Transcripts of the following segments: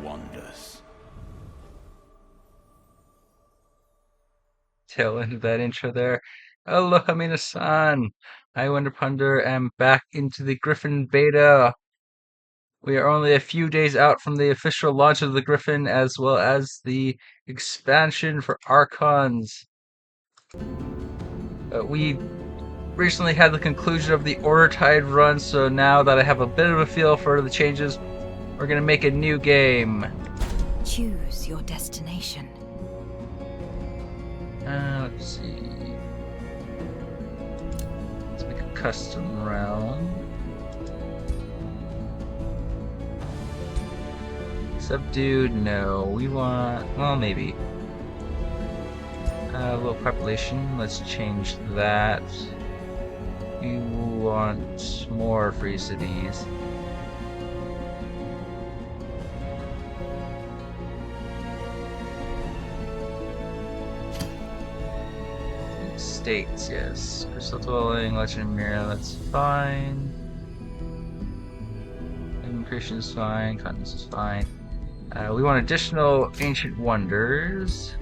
wonders. Tail end of that intro there. Aloha minasan! I Wonder Ponder am back into the Griffin Beta. We are only a few days out from the official launch of the Griffin, as well as the expansion for Archons. We recently had the conclusion of the Order Tide run, so now that I have a bit of a feel for the changes, we're gonna make a new game. Choose your destination. Let's see. Let's make a custom round. Subdued, no. We want, well, maybe. Low population, let's change that. We want more free cities. States, yes. Crystal Dwelling, Legend Mirror, that's fine. Immigration is fine, continents is fine. We want additional ancient wonders.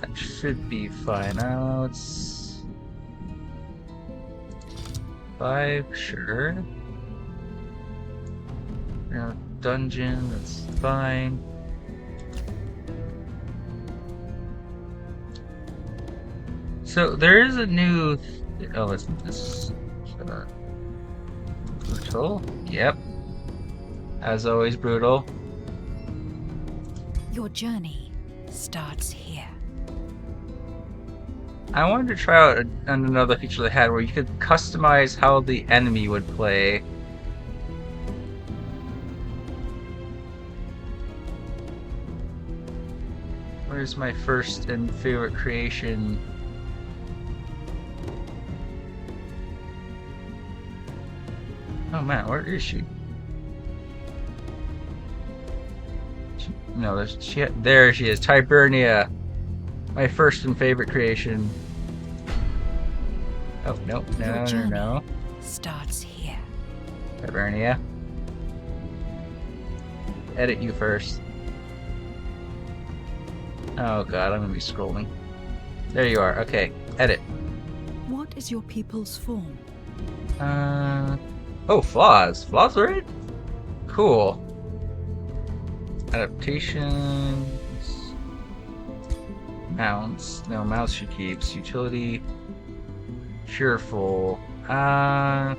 That should be fine. Let's 5, sure. Dungeon, that's fine. So there is a new. Oh, listen, this brutal. Yep. As always, brutal. Your journey starts here. I wanted to try out another feature they had where you could customize how the enemy would play. Where's my first and favorite creation? Oh man, where is she? No, there she is, Tibernia. My first and favorite creation. Oh, no, no. Starts here. Tibernia. Edit you first. Oh god, I'm gonna be scrolling. There you are, okay. Edit. What is your people's form? Oh, flaws. Flaws are it? Cool. Adaptations. Mounts. No, mounts she keeps. Utility. Cheerful. No,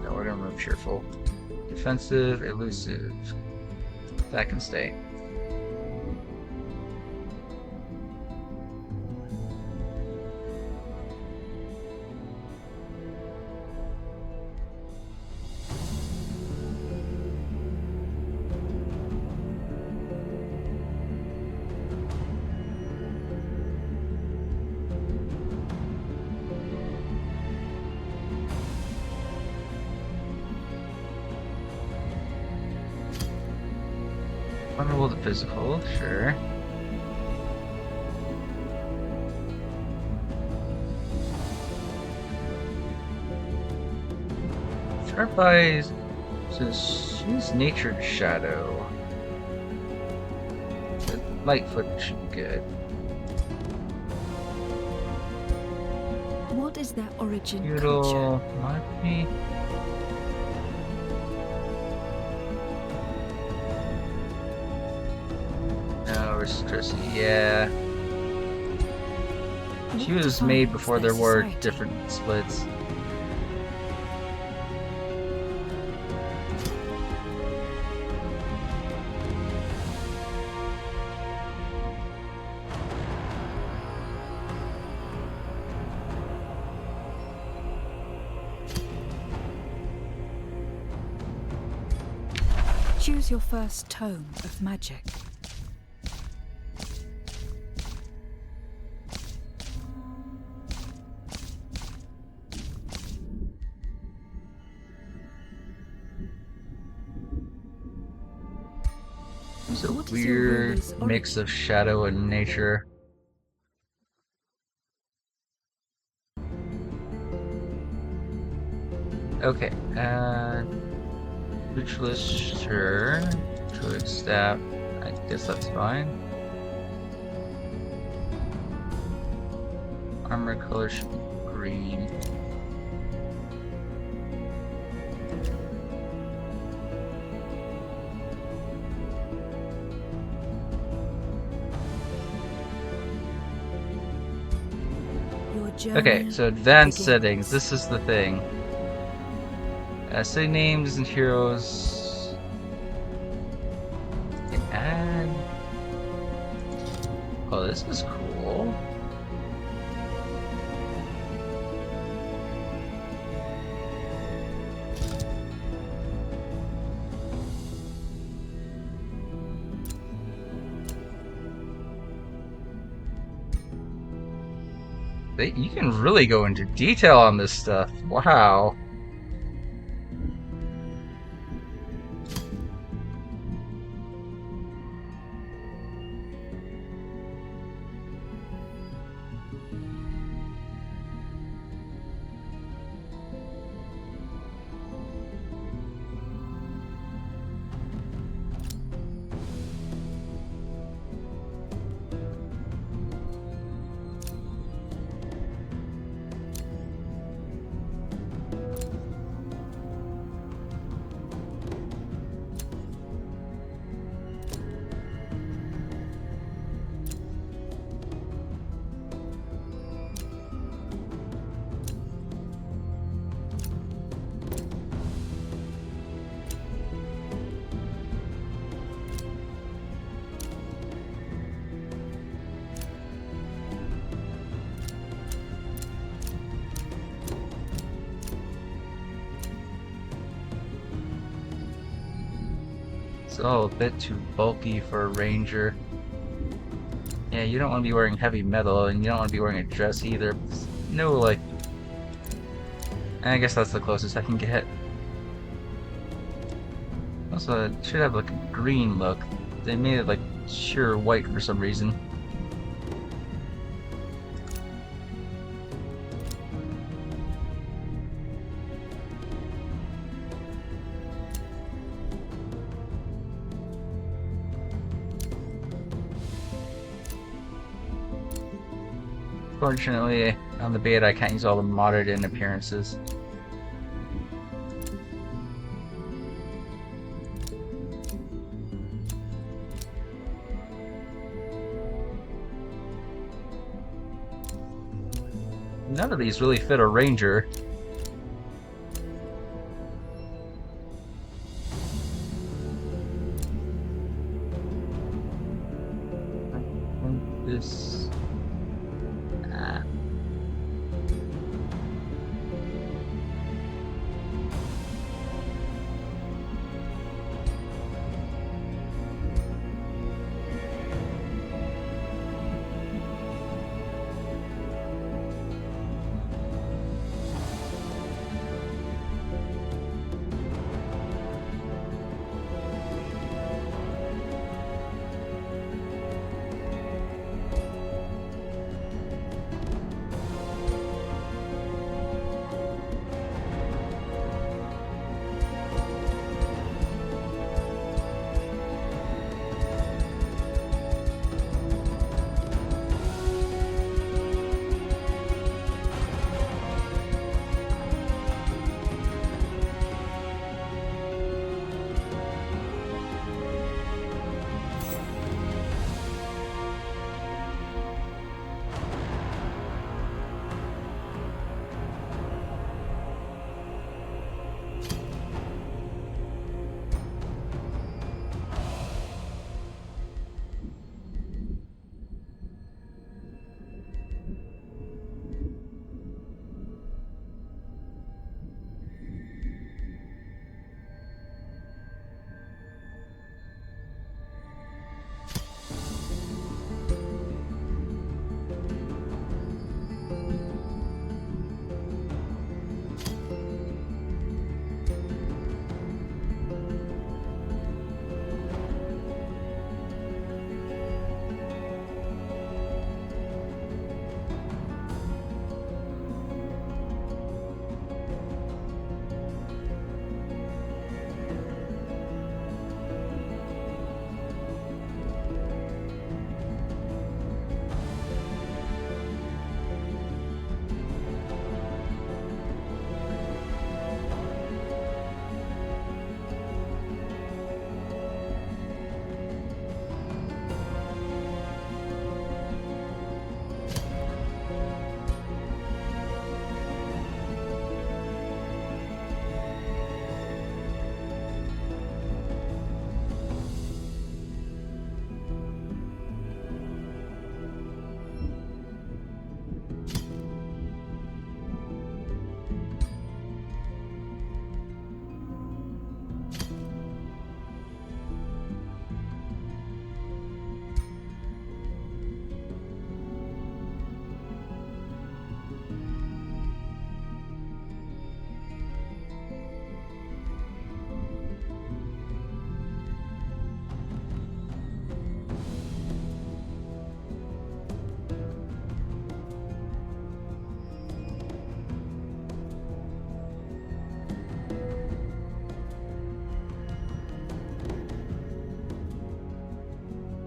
we're gonna remove cheerful. Defensive, elusive. That can stay. Vulnerable to physical, sure. Sharp Eyes says she's Natured Shadow. The Lightfoot should be good. What is their origin Feudal culture? monarchy. No, aristocracy, yeah. She What was made defines before their there were society? different splits. Choose your first tome of magic. It's a What is your weird ruler's mix origin? of shadow and nature. Okay, Ritualist, sure. Druid staff, I guess that's fine. Armor color should be green. Your Okay, journey so advanced settings. begins. This is the thing. City names and heroes. You can add. Oh, this is cool. You can really go into detail on this stuff. Wow. It's all a bit too bulky for a ranger. Yeah, you don't want to be wearing heavy metal, and you don't want to be wearing a dress either. No, like, I guess that's the closest I can get. Also, it should have like a green look. They made it like sheer white for some reason. Fortunately, on the beta, I can't use all the modded in appearances. None of these really fit a ranger. This. Ah.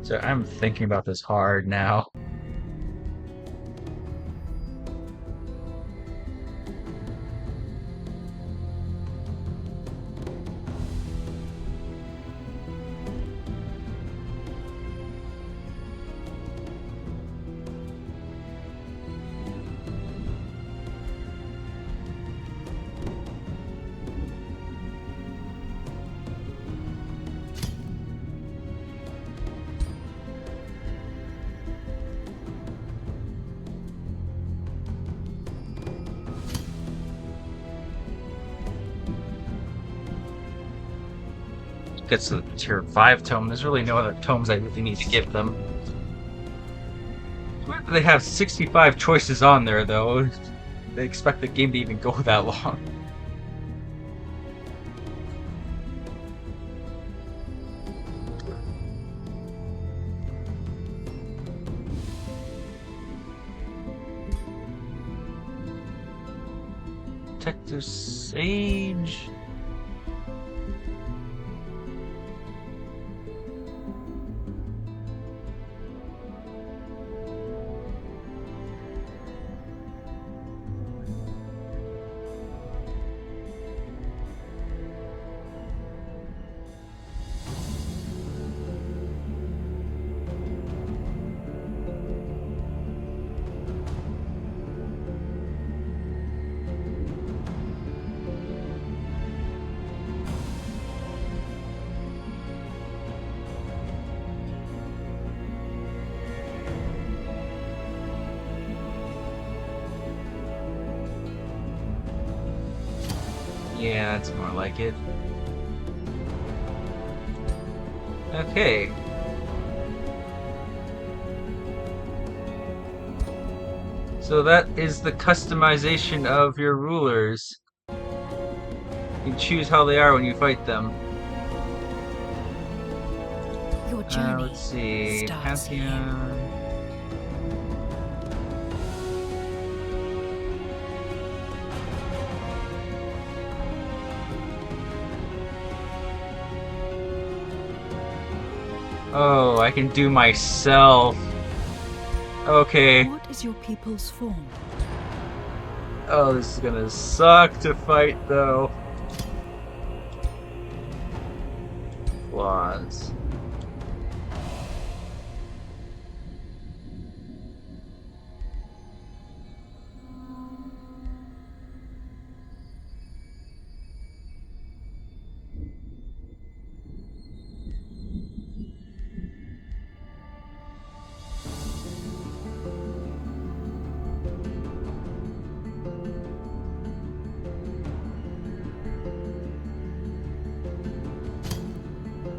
So I'm thinking about this hard now. Gets to the tier 5 tome. There's really no other tomes I really need to give them. They have 65 choices on there, though. They expect the game to even go that long. Detective Sage. Yeah, it's more like it. Okay. So that is the customization of your rulers. You choose how they are when you fight them. Your journey Let's see. starts here. Pantheon. Oh, I can do myself. Okay. What is your people's form? Oh, this is gonna suck to fight, though. Flaws.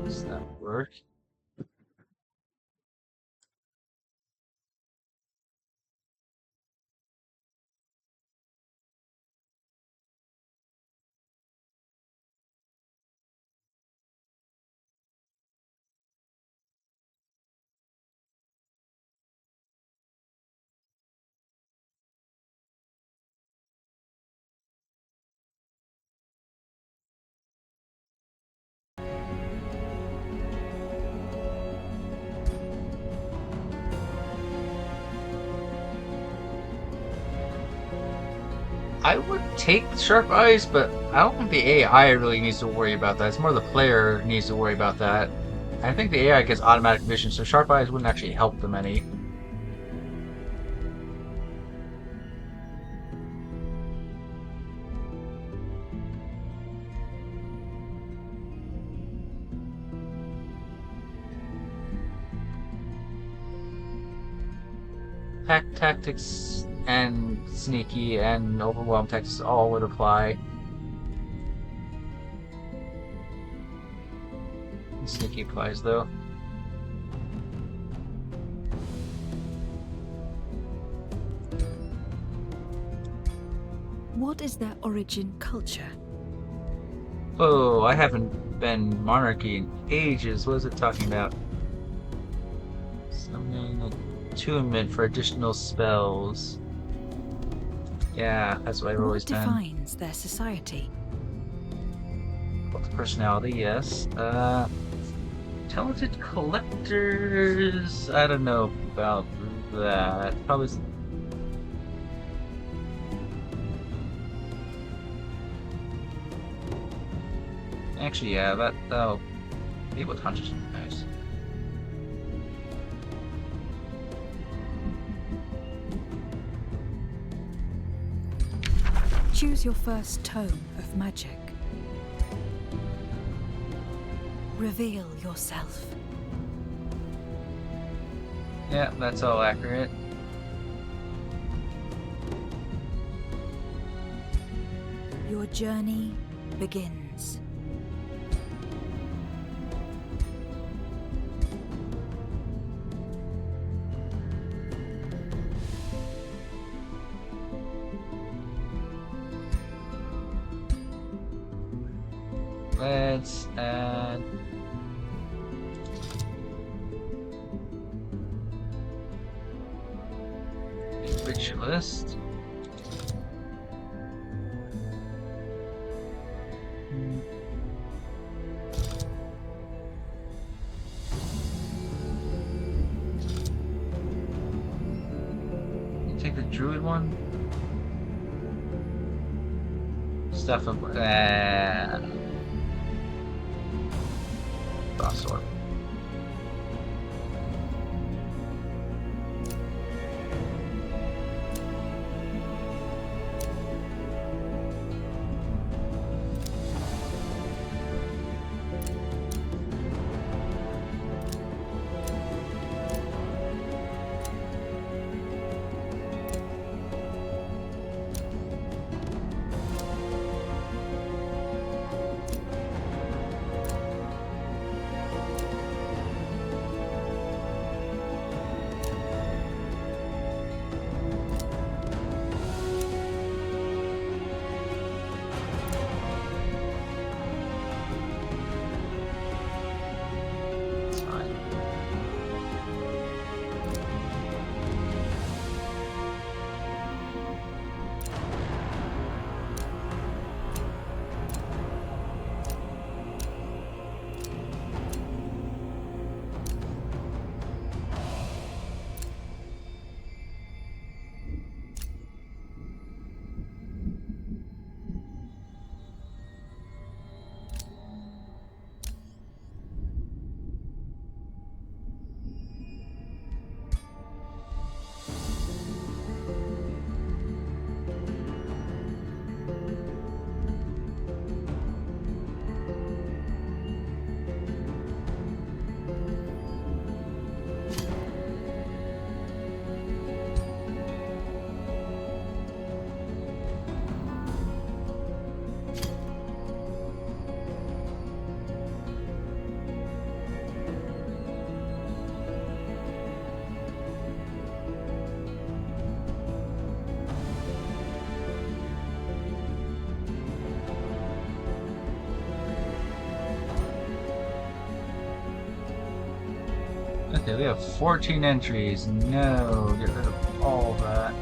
Does that work? I would take the sharp eyes, but I don't think the AI really needs to worry about that. It's more the player needs to worry about that. I think the AI gets automatic vision, so sharp eyes wouldn't actually help them any. Pack tactics and sneaky and overwhelm tactics all would apply. Sneaky applies though. What is their origin culture? Oh, I haven't been monarchy in ages. What is it talking about? Summoning attunement for additional spells. Yeah, that's what I've What always done. defines their society? Personality, yes. Talented collectors. I don't know about that. Probably. Actually, yeah, that'll be able to hunt. Nice. Choose your first tome of magic. Reveal yourself. Yeah, that's all accurate. Your journey begins. Let's add a ritualist. You take the druid one. Stuff of crossword. It's fine. Okay, we have 14 entries. No, get rid of all that.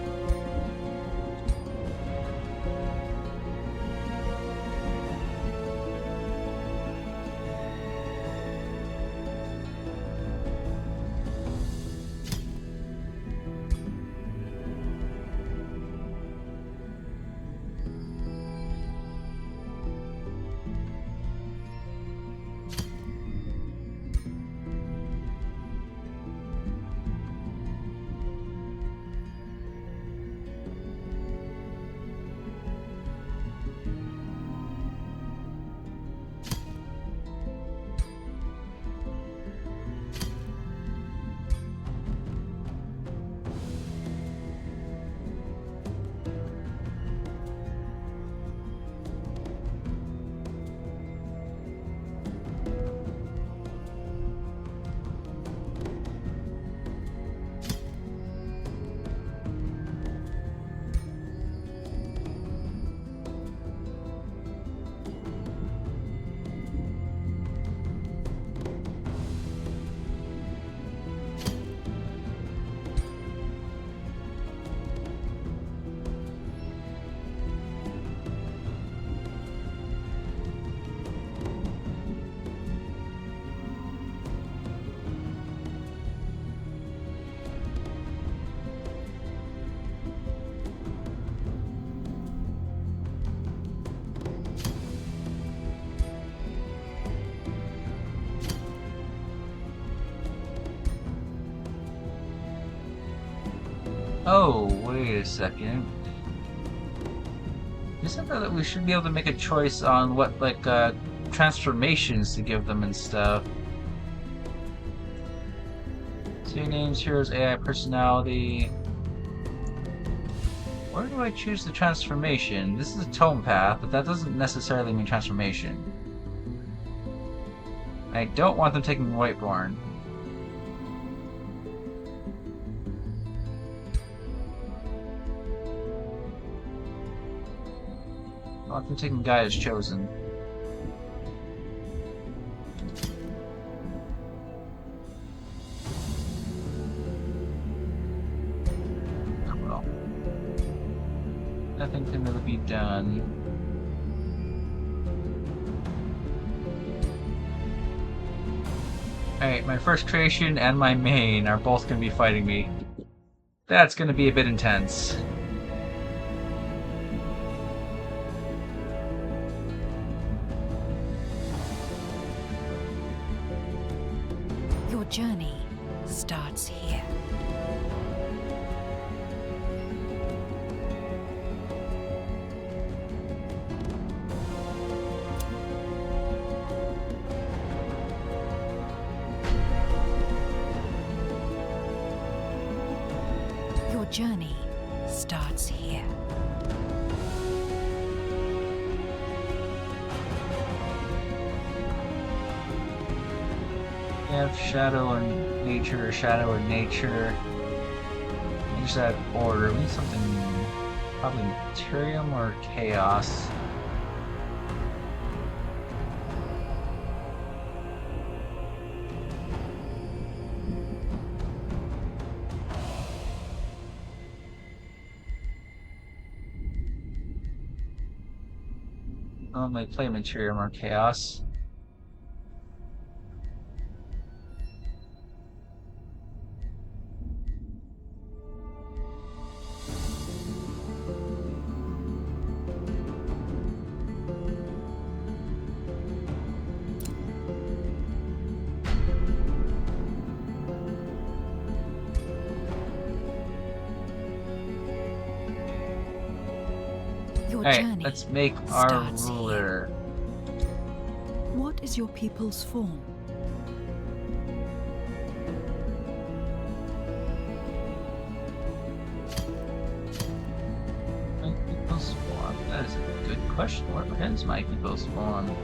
Oh, wait a second. Isn't it that we should be able to make a choice on what, like, transformations to give them and stuff? Two names, heroes, AI, personality. Where do I choose the transformation? This is a tone path, but that doesn't necessarily mean transformation. I don't want them taking Whiteborn. I want them taking Guy as chosen. Oh well. Nothing can really be done. Alright, my first creation and my main are both going to be fighting me. That's going to be a bit intense. Your journey starts here. Your journey starts here. We have shadow and nature, shadow and nature. Use that order. We need something, probably Materium or Chaos. Normally play Materium or Chaos. Your Alright, journey let's make our starts ruler. What is your people's form? My people's form? That is a good question. What is my people's form?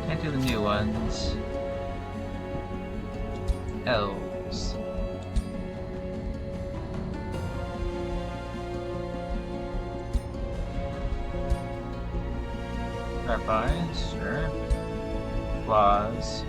Can't do the new ones. Elves. Carbines, sure. Claws.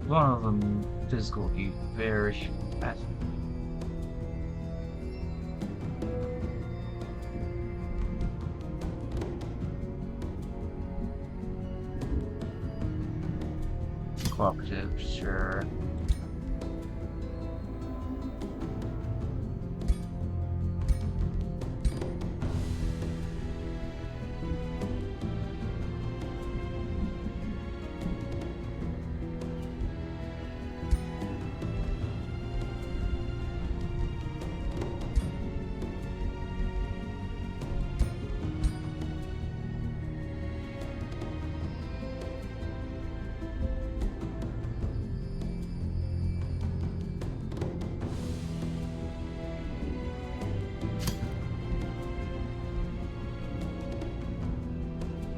One of them physical will be very fast. Cooperative, sure.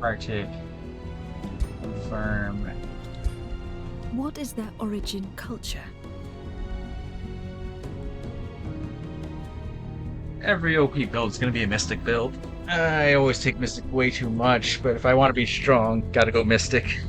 Arctic. Confirm. What is their origin culture? Every OP build is going to be a mystic build. I always take Mystic way too much, but if I want to be strong, gotta go Mystic.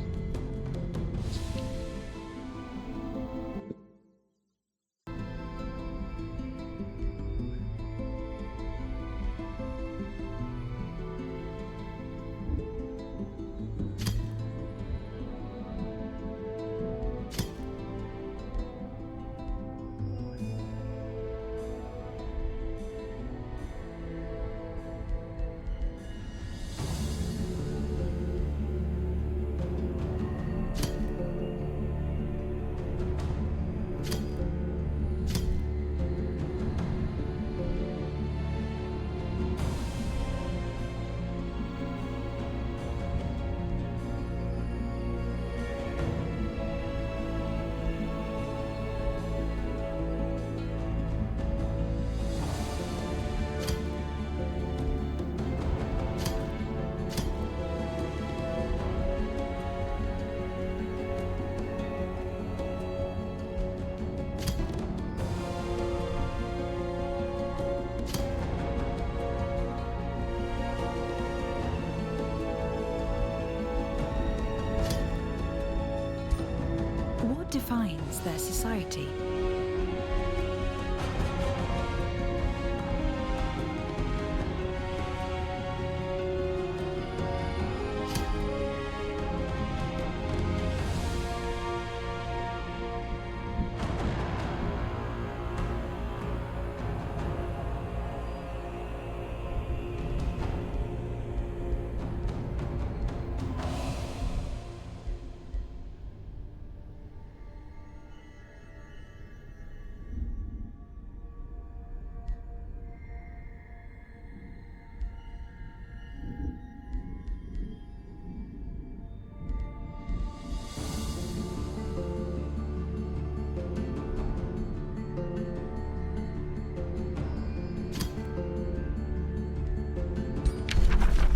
What defines their society?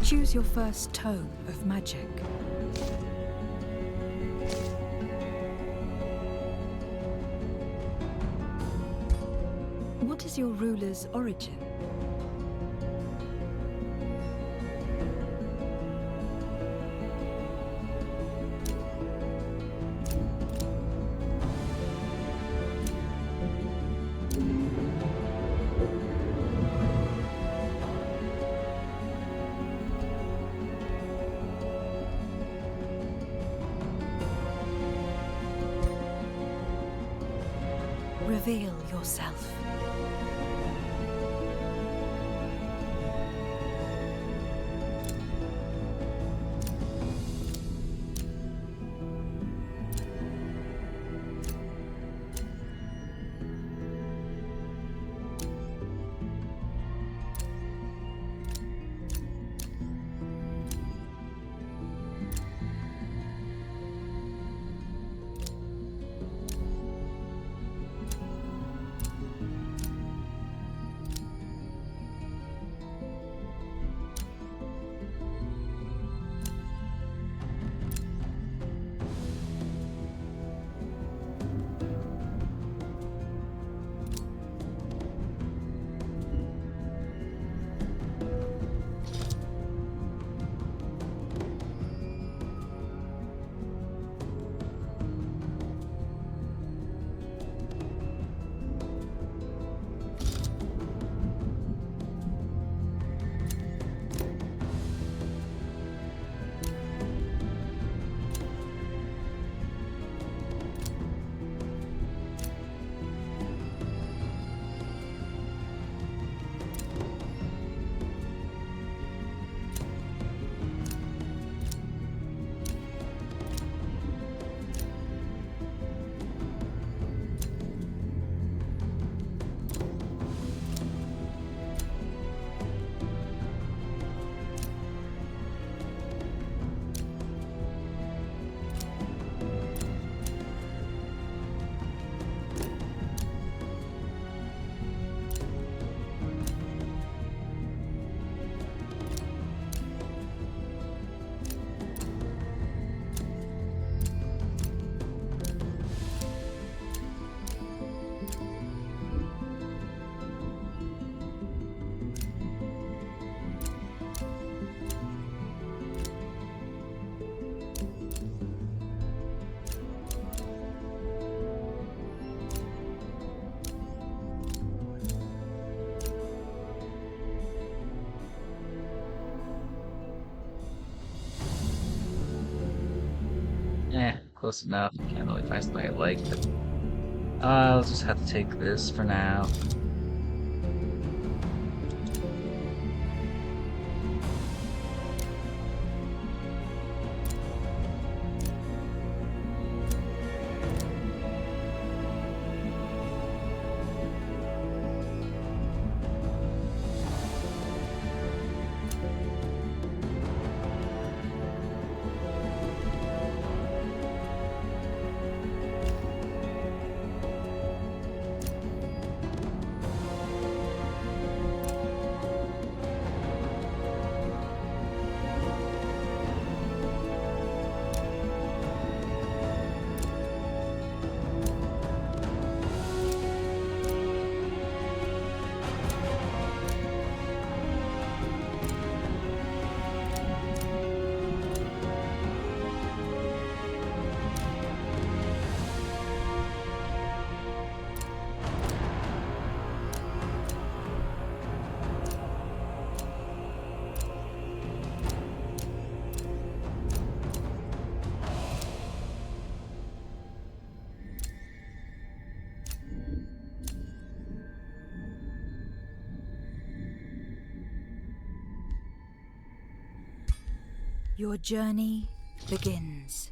Choose your first tome of magic. What is your ruler's origin? Reveal yourself. close enough. Can't really find something I like, but I'll just have to take this for now. Your journey begins.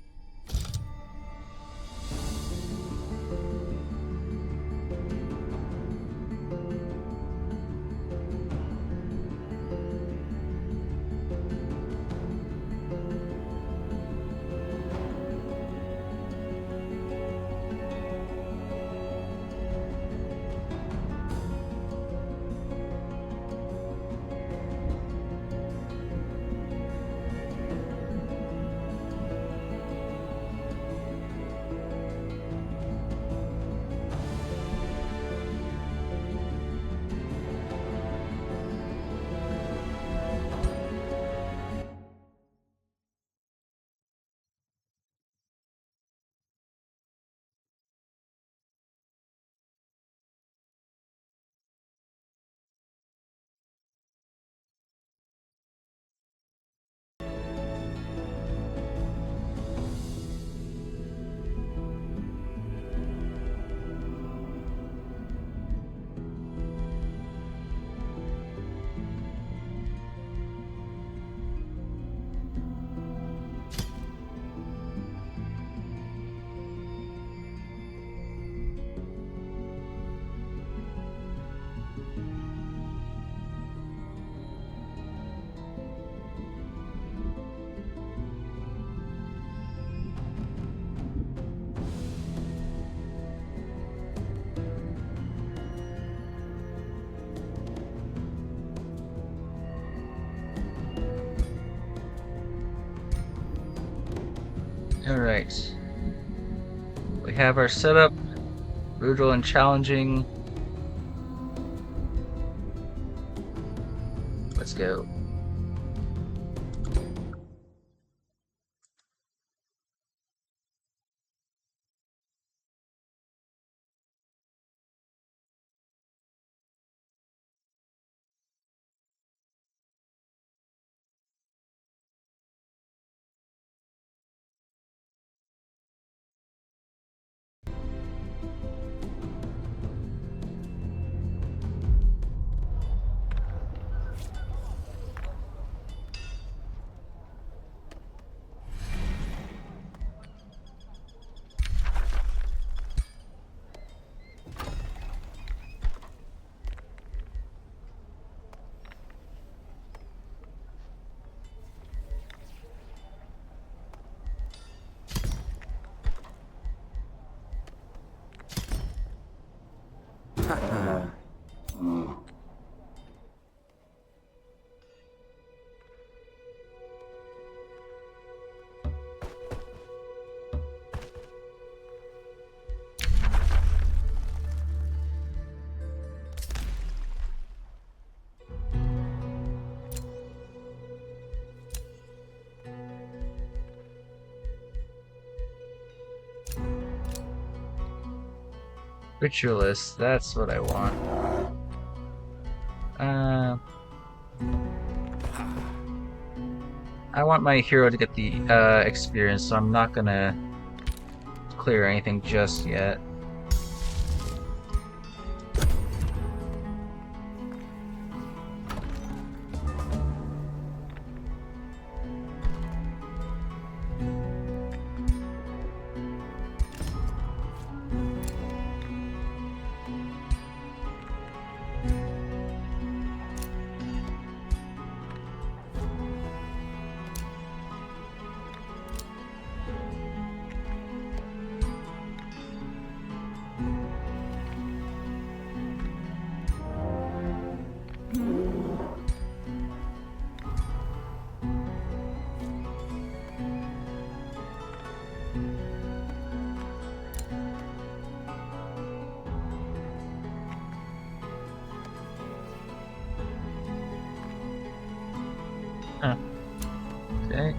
Alright. We have our setup. Brutal and challenging. Let's go. Ritualist, that's what I want. I want my hero to get the experience, so I'm not gonna clear anything just yet. Huh. Okay.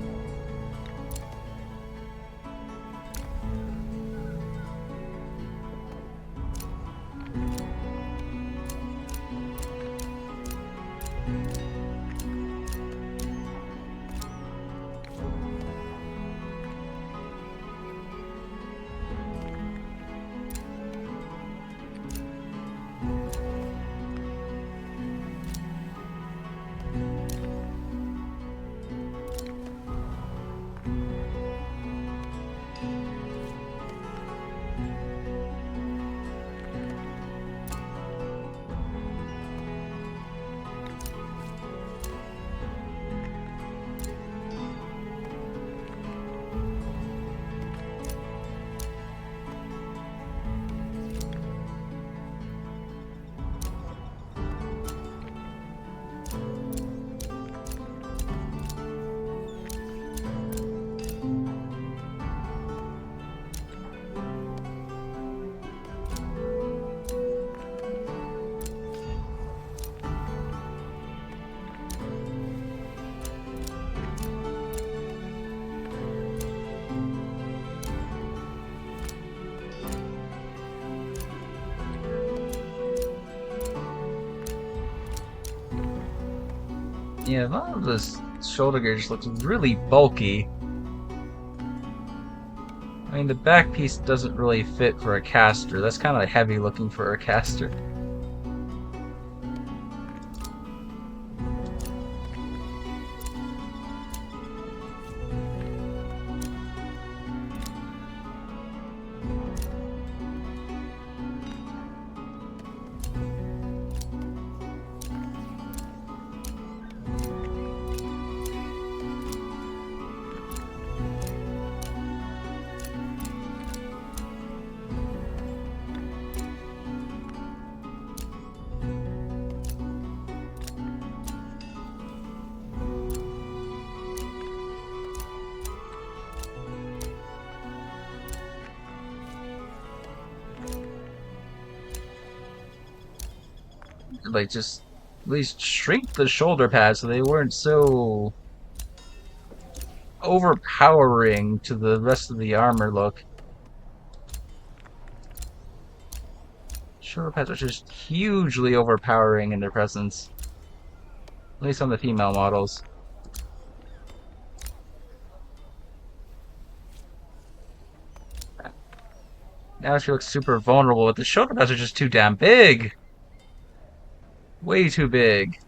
Yeah, a lot of this shoulder gear just looks really bulky. I mean, the back piece doesn't really fit for a caster. That's kind of heavy looking for a caster. Like, just at least shrink the shoulder pads so they weren't so overpowering to the rest of the armor look. Shoulder pads are just hugely overpowering in their presence. At least on the female models. Now she looks super vulnerable, but the shoulder pads are just too damn big. Way too big.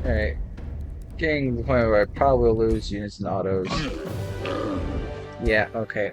Alright. Getting to the point where I probably will lose units and autos. Yeah, okay.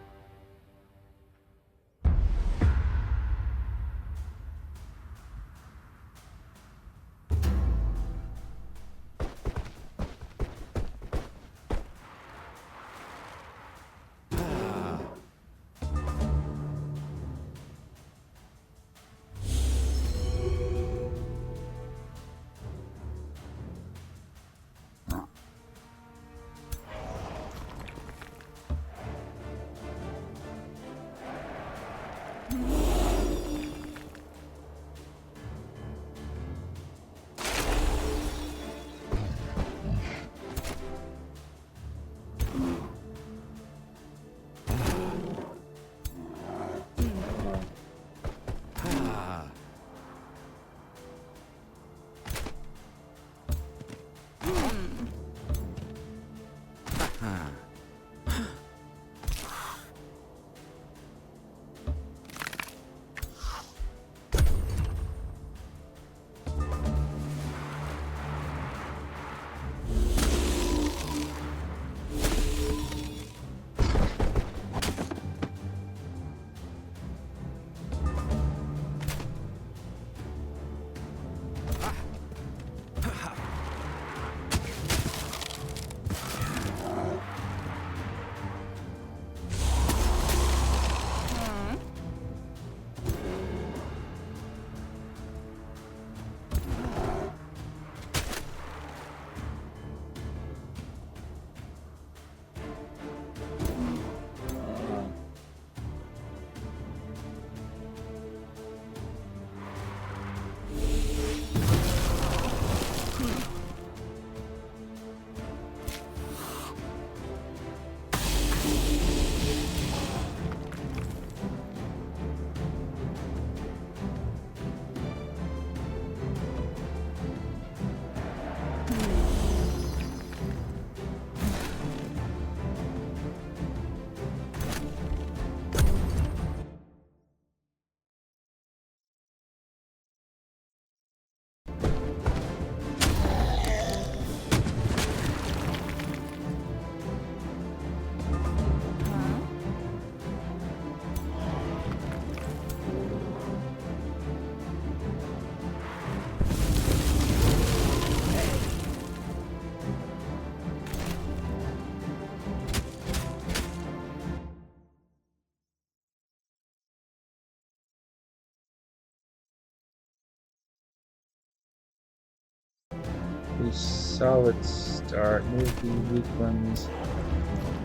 A solid start. Move the weak ones.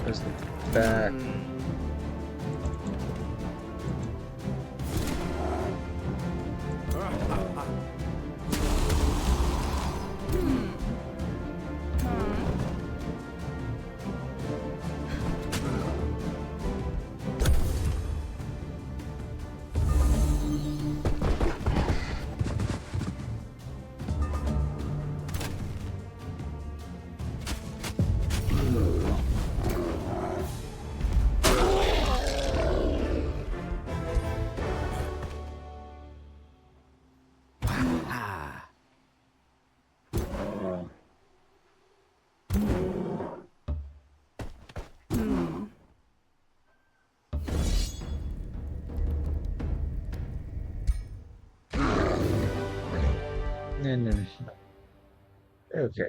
Press the back. And then, okay.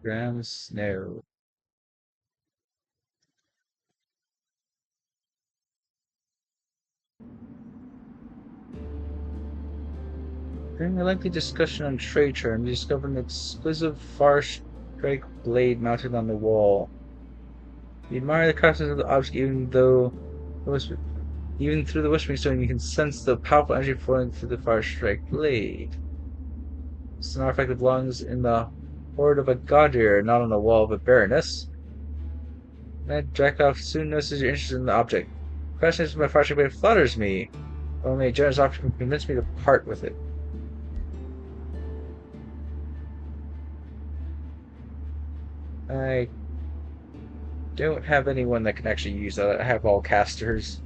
Graham Snare. During a lengthy discussion on trade terms, we discovered an exquisite far strike blade mounted on the wall. We admire the craftsmanship of the object, even through the whispering stone, you can sense the powerful energy flowing through the far strike blade. It's an artifact that belongs in the hoard of a godir, not on the wall of a baroness. Ned Jackoff soon notices you're interested in the object. Fascination by far strike blade flatters me. Only a generous offer can convince me to part with it. I don't have anyone that can actually use that. I have all casters.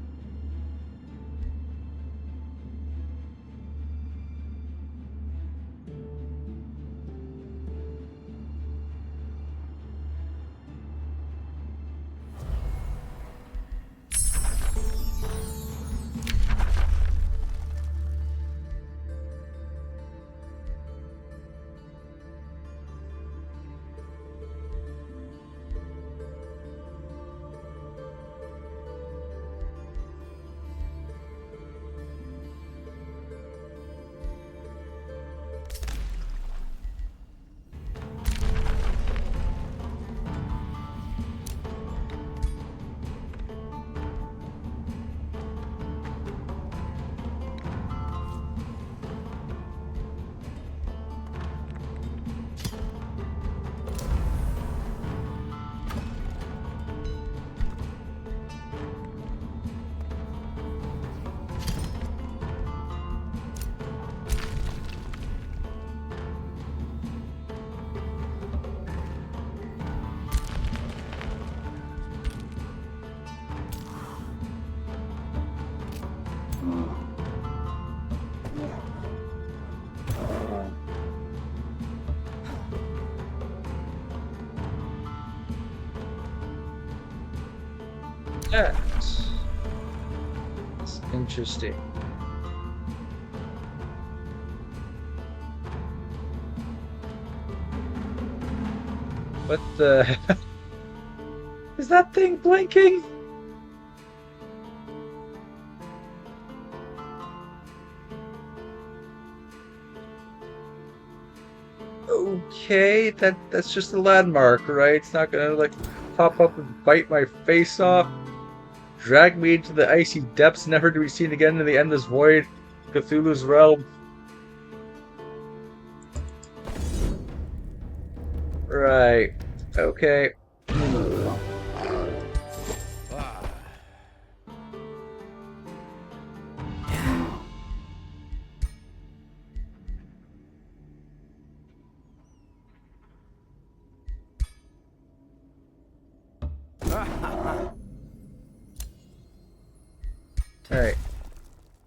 That's interesting. What the is that thing blinking? Okay, that's just a landmark, right? It's not gonna like pop up and bite my face off, drag me into the icy depths, never to be seen again in the endless void, Cthulhu's realm. Right. Okay. Alright.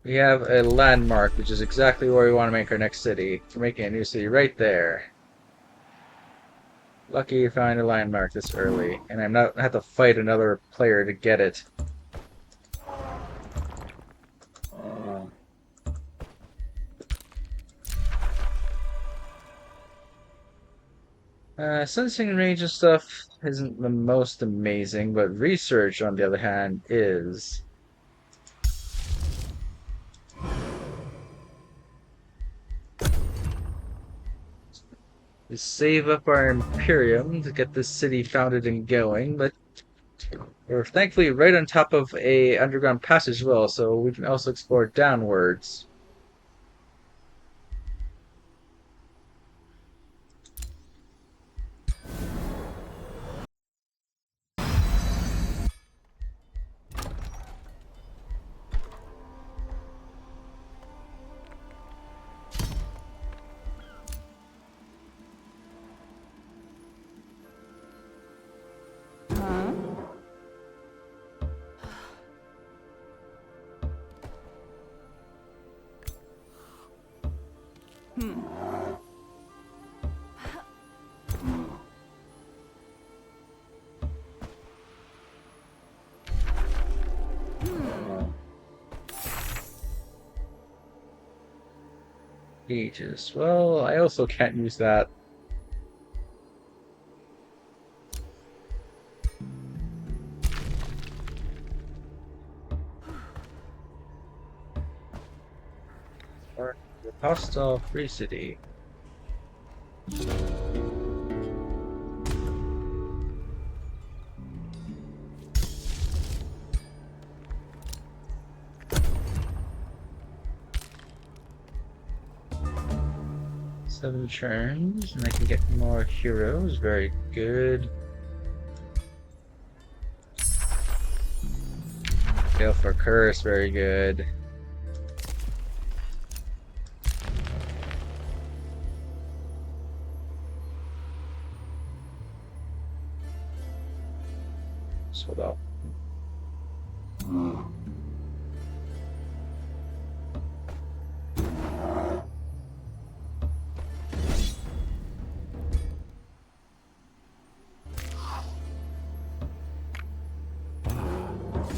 We have a landmark, which is exactly where we want to make our next city. We're making a new city right there. Lucky you found a landmark this early, and I'm not have to fight another player to get it. Sensing range and stuff isn't the most amazing, but research, on the other hand, is. We save up our Imperium to get this city founded and going, but we're thankfully right on top of a underground passage as well, so we can also explore downwards. Ages. Well, I also can't use that. Hostile free city. Seven turns, and I can get more heroes. Very good. Go for curse. Very good. So hold up.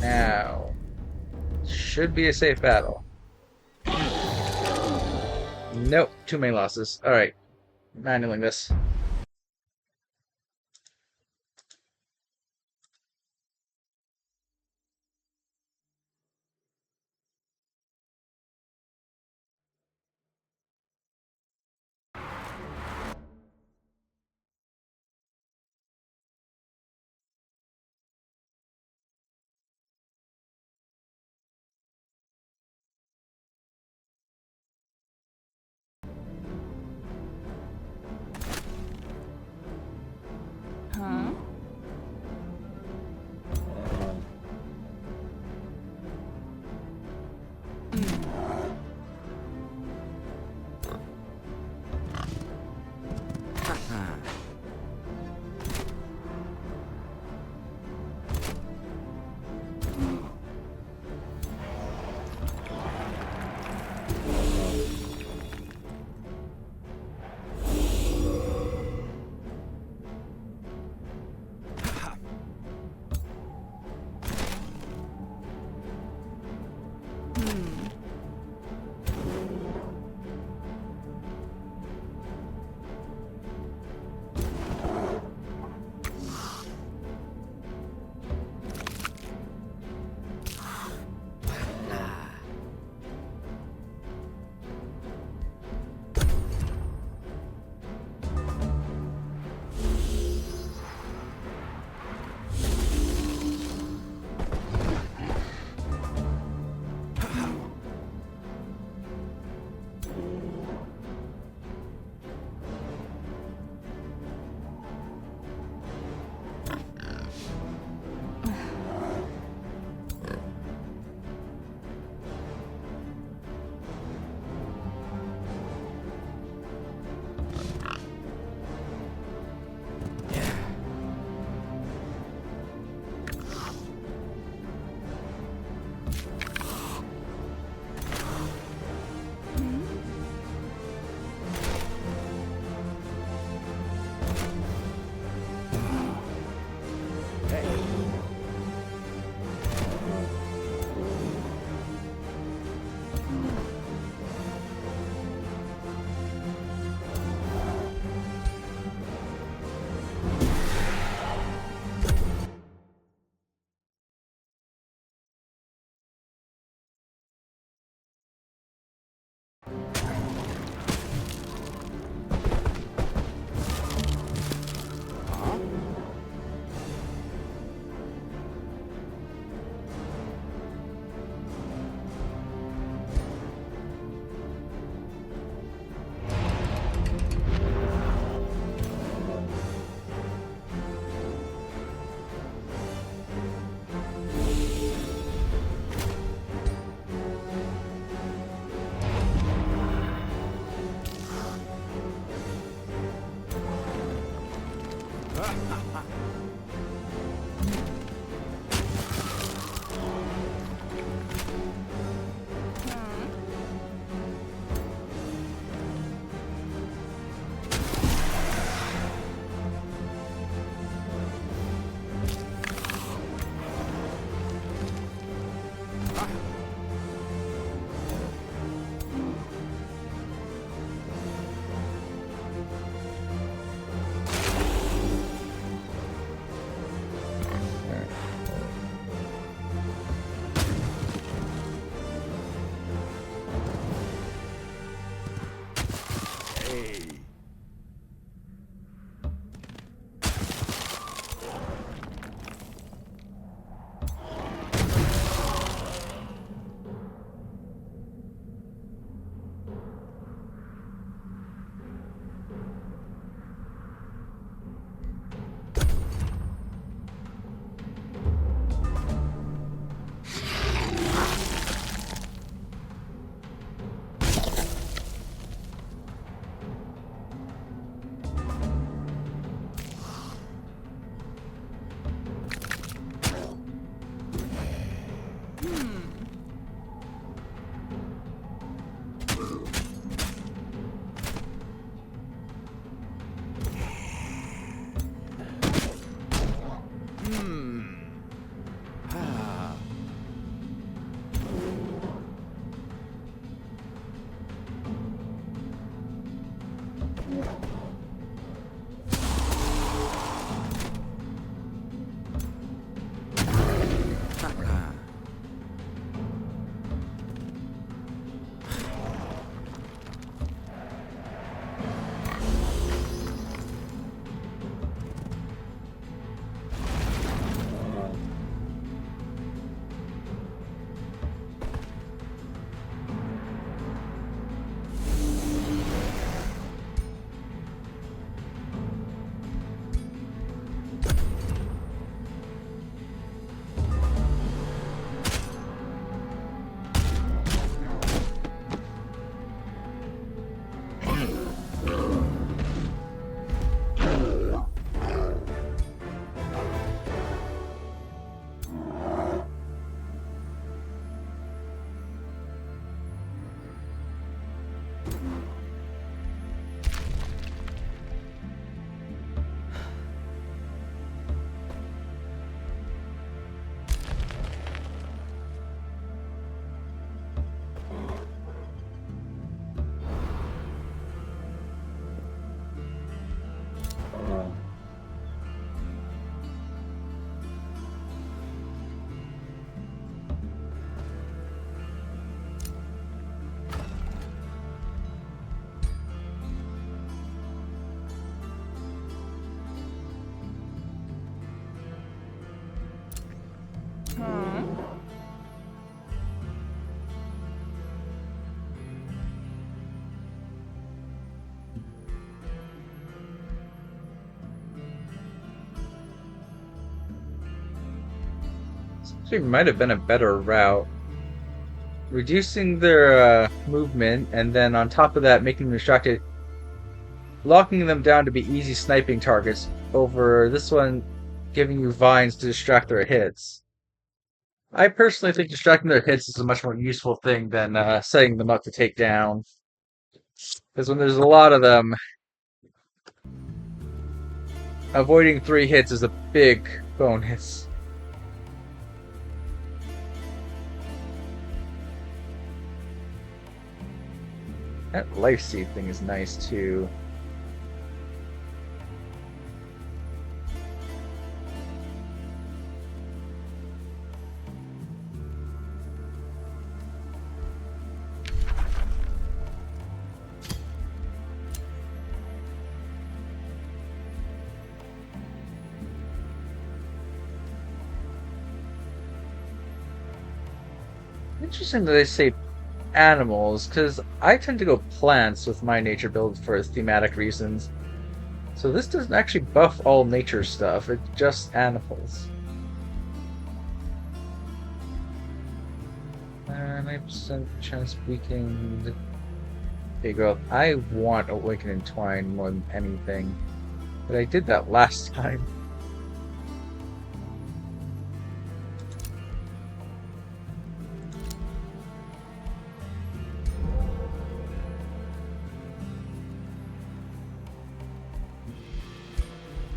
Now, should be a safe battle. Nope, too many losses. All right, handling this. Huh? Actually, might have been a better route. Reducing their movement, and then on top of that, making them distracted, locking them down to be easy sniping targets over this one giving you vines to distract their hits. I personally think distracting their hits is a much more useful thing than setting them up to take down. Because when there's a lot of them, avoiding 3 hits is a big bonus. That life seed thing is nice too. Interesting that they say animals, because I tend to go plants with my nature build for thematic reasons. So this doesn't actually buff all nature stuff, it's just animals. 9% chance weakened. Hey girl, I want Awaken and Twine more than anything. But I did that last time.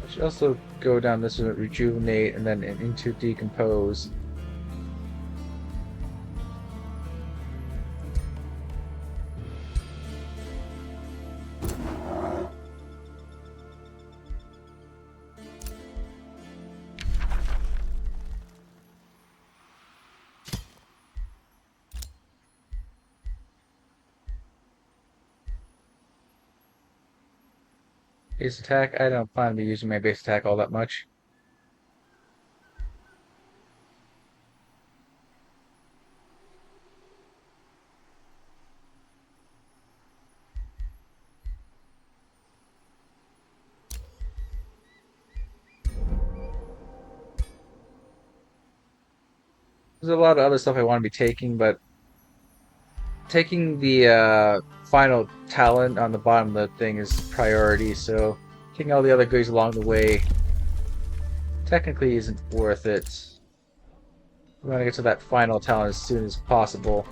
I should also go down this one, Rejuvenate, and then into Decompose. Base attack, I don't plan to be using my base attack all that much. There's a lot of other stuff I want to be taking, but taking the final talent on the bottom of the thing is priority, so taking all the other goodies along the way technically isn't worth it. We want to get to that final talent as soon as possible.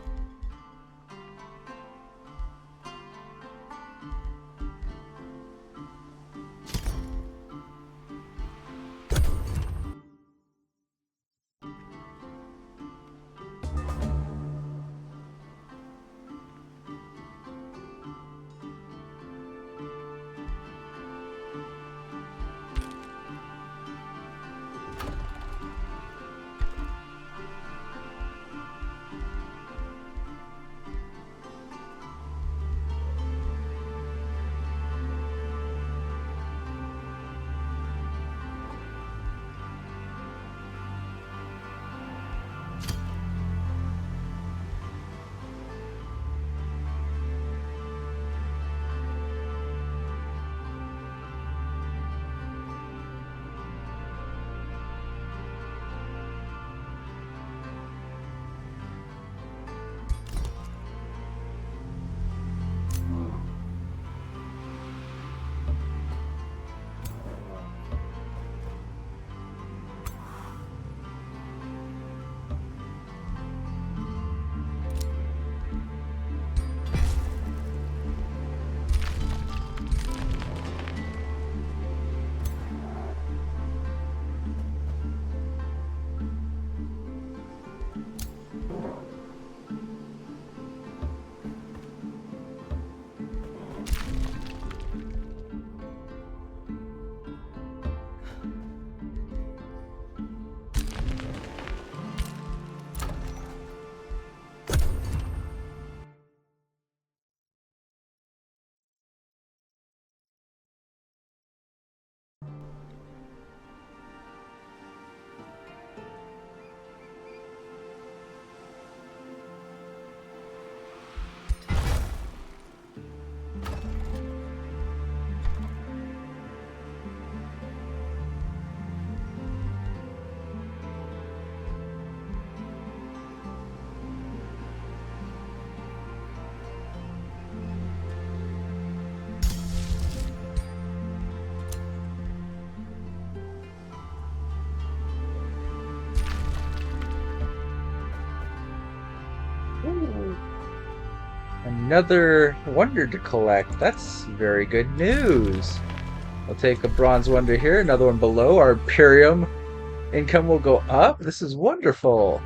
Another wonder to collect. That's very good news. I'll take a bronze wonder here, another one below. Our Imperium income will go up. This is wonderful.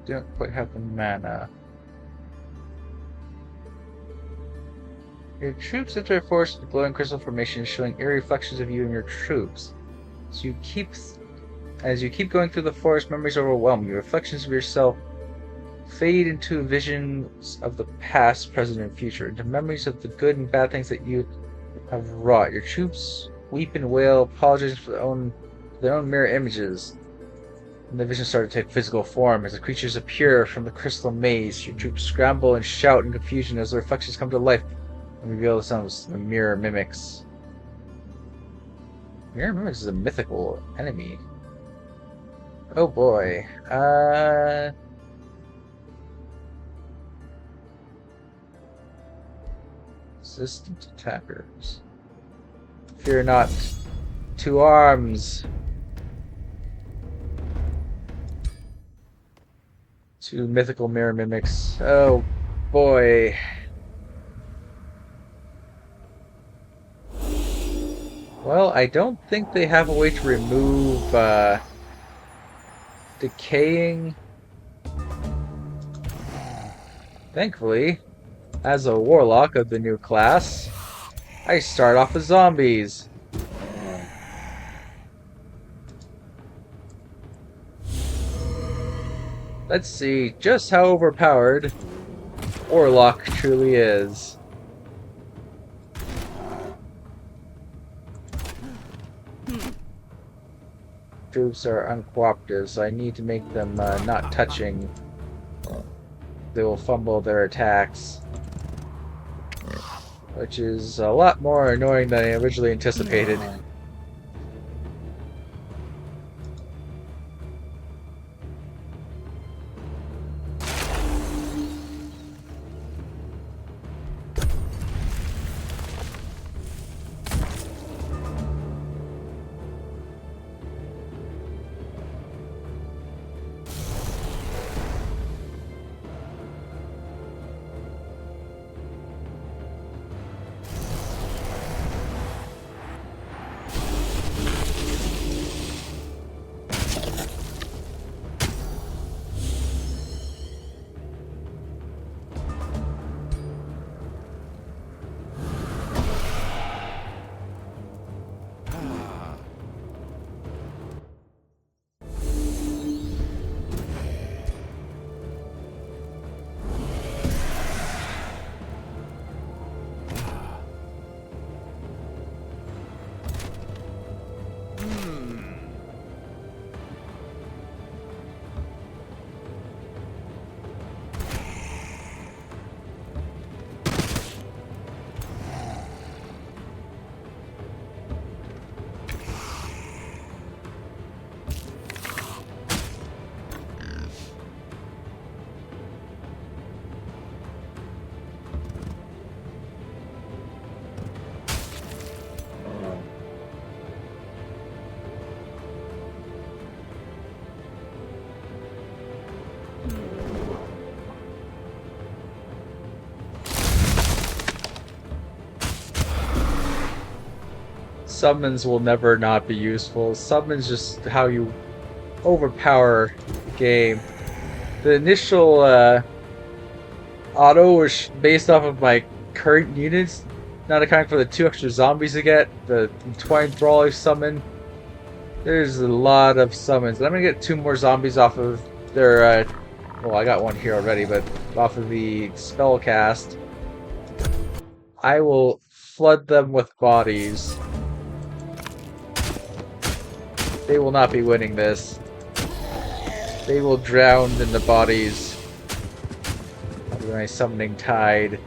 Don't quite have the mana. Your troops enter a forest with glowing crystal formations showing eerie reflections of you and your troops. As you keep going through the forest, memories overwhelm you. Reflections of yourself fade into visions of the past, present, and future, into memories of the good and bad things that you have wrought. Your troops weep and wail, apologizing for their own mirror images. And the visions start to take physical form as the creatures appear from the crystal maze. Your troops scramble and shout in confusion as the reflections come to life and reveal themselves as the mirror mimics. Mirror mimics is a mythical enemy. Oh boy. Resistant attackers. Fear not. 2 arms. 2 mythical mirror mimics. Oh boy. Well, I don't think they have a way to remove decaying. Thankfully, as a warlock of the new class, I start off with zombies. Let's see just how overpowered Warlock truly is. Troops are uncooperative, so I need to make them not touching. They will fumble their attacks, which is a lot more annoying than I originally anticipated. Summons will never not be useful. Summons just how you overpower the game. The initial auto was based off of my current units, not accounting for the 2 extra zombies I get, the Twine Thrall I summon. There's a lot of summons. I'm gonna get 2 more zombies off of their, well, I got 1 here already, but off of the spell cast. I will flood them with bodies. They will not be winning this. They will drown in the bodies of my summoning tide.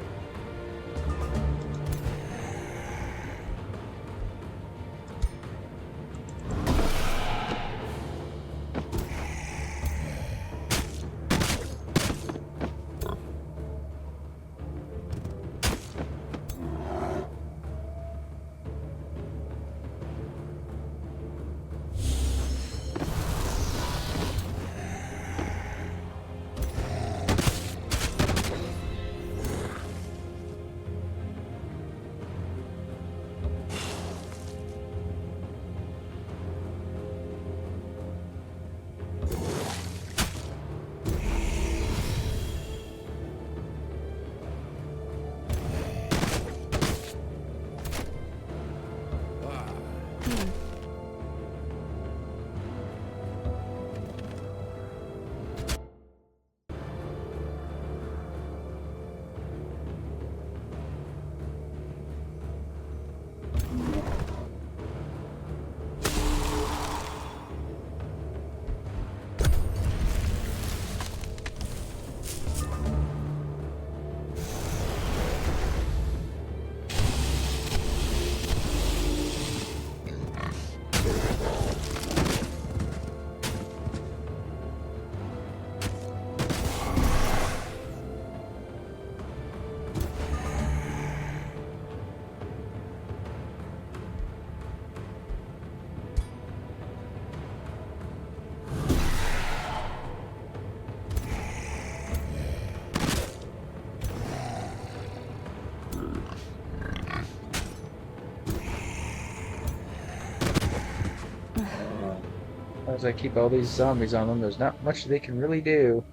As I keep all these zombies on them, there's not much they can really do.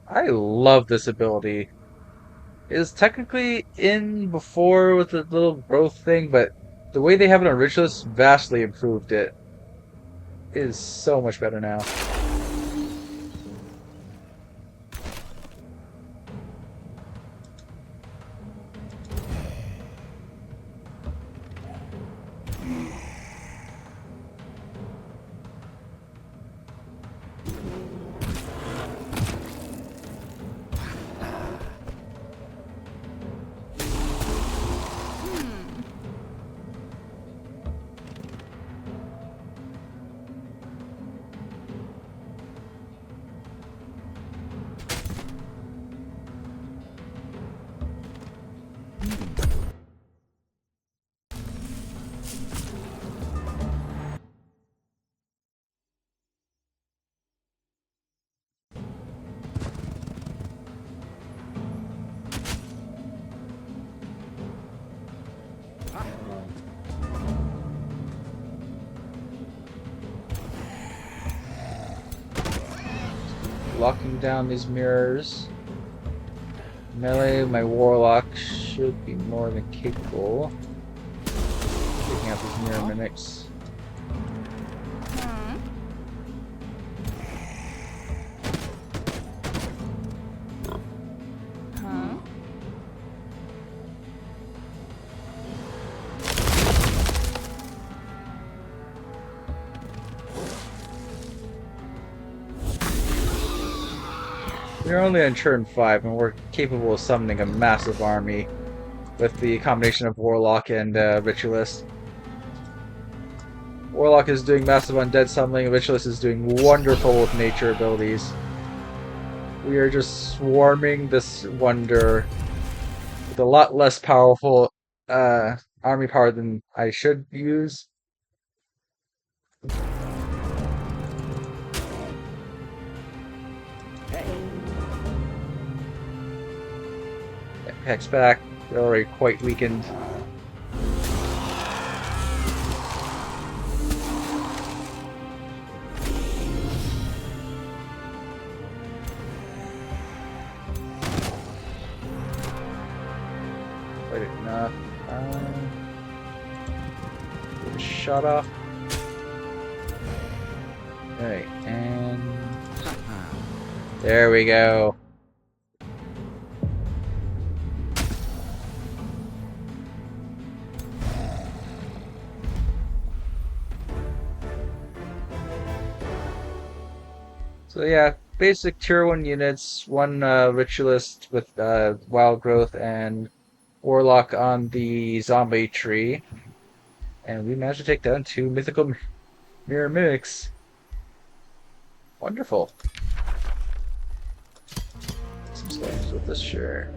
I love this ability. It was technically in before with the little growth thing, but the way they have it on Ritualist vastly improved it. It is so much better now. Locking down these mirrors. Melee, my Warlock should be more than capable. Taking out these mirror mimics. We're only on turn 5 and we're capable of summoning a massive army with the combination of Warlock and Ritualist. Warlock is doing massive undead summoning, Ritualist is doing wonderful with nature abilities. We are just swarming this wonder with a lot less powerful army power than I should use. Hex back, they're already quite weakened. Quite enough. Get a shot off. Alright, and there we go. So yeah, basic tier 1 units, one Ritualist with Wild Growth and Warlock on the zombie tree. And we managed to take down 2 mythical mirror mimics. Wonderful. Some slimes with this, sure.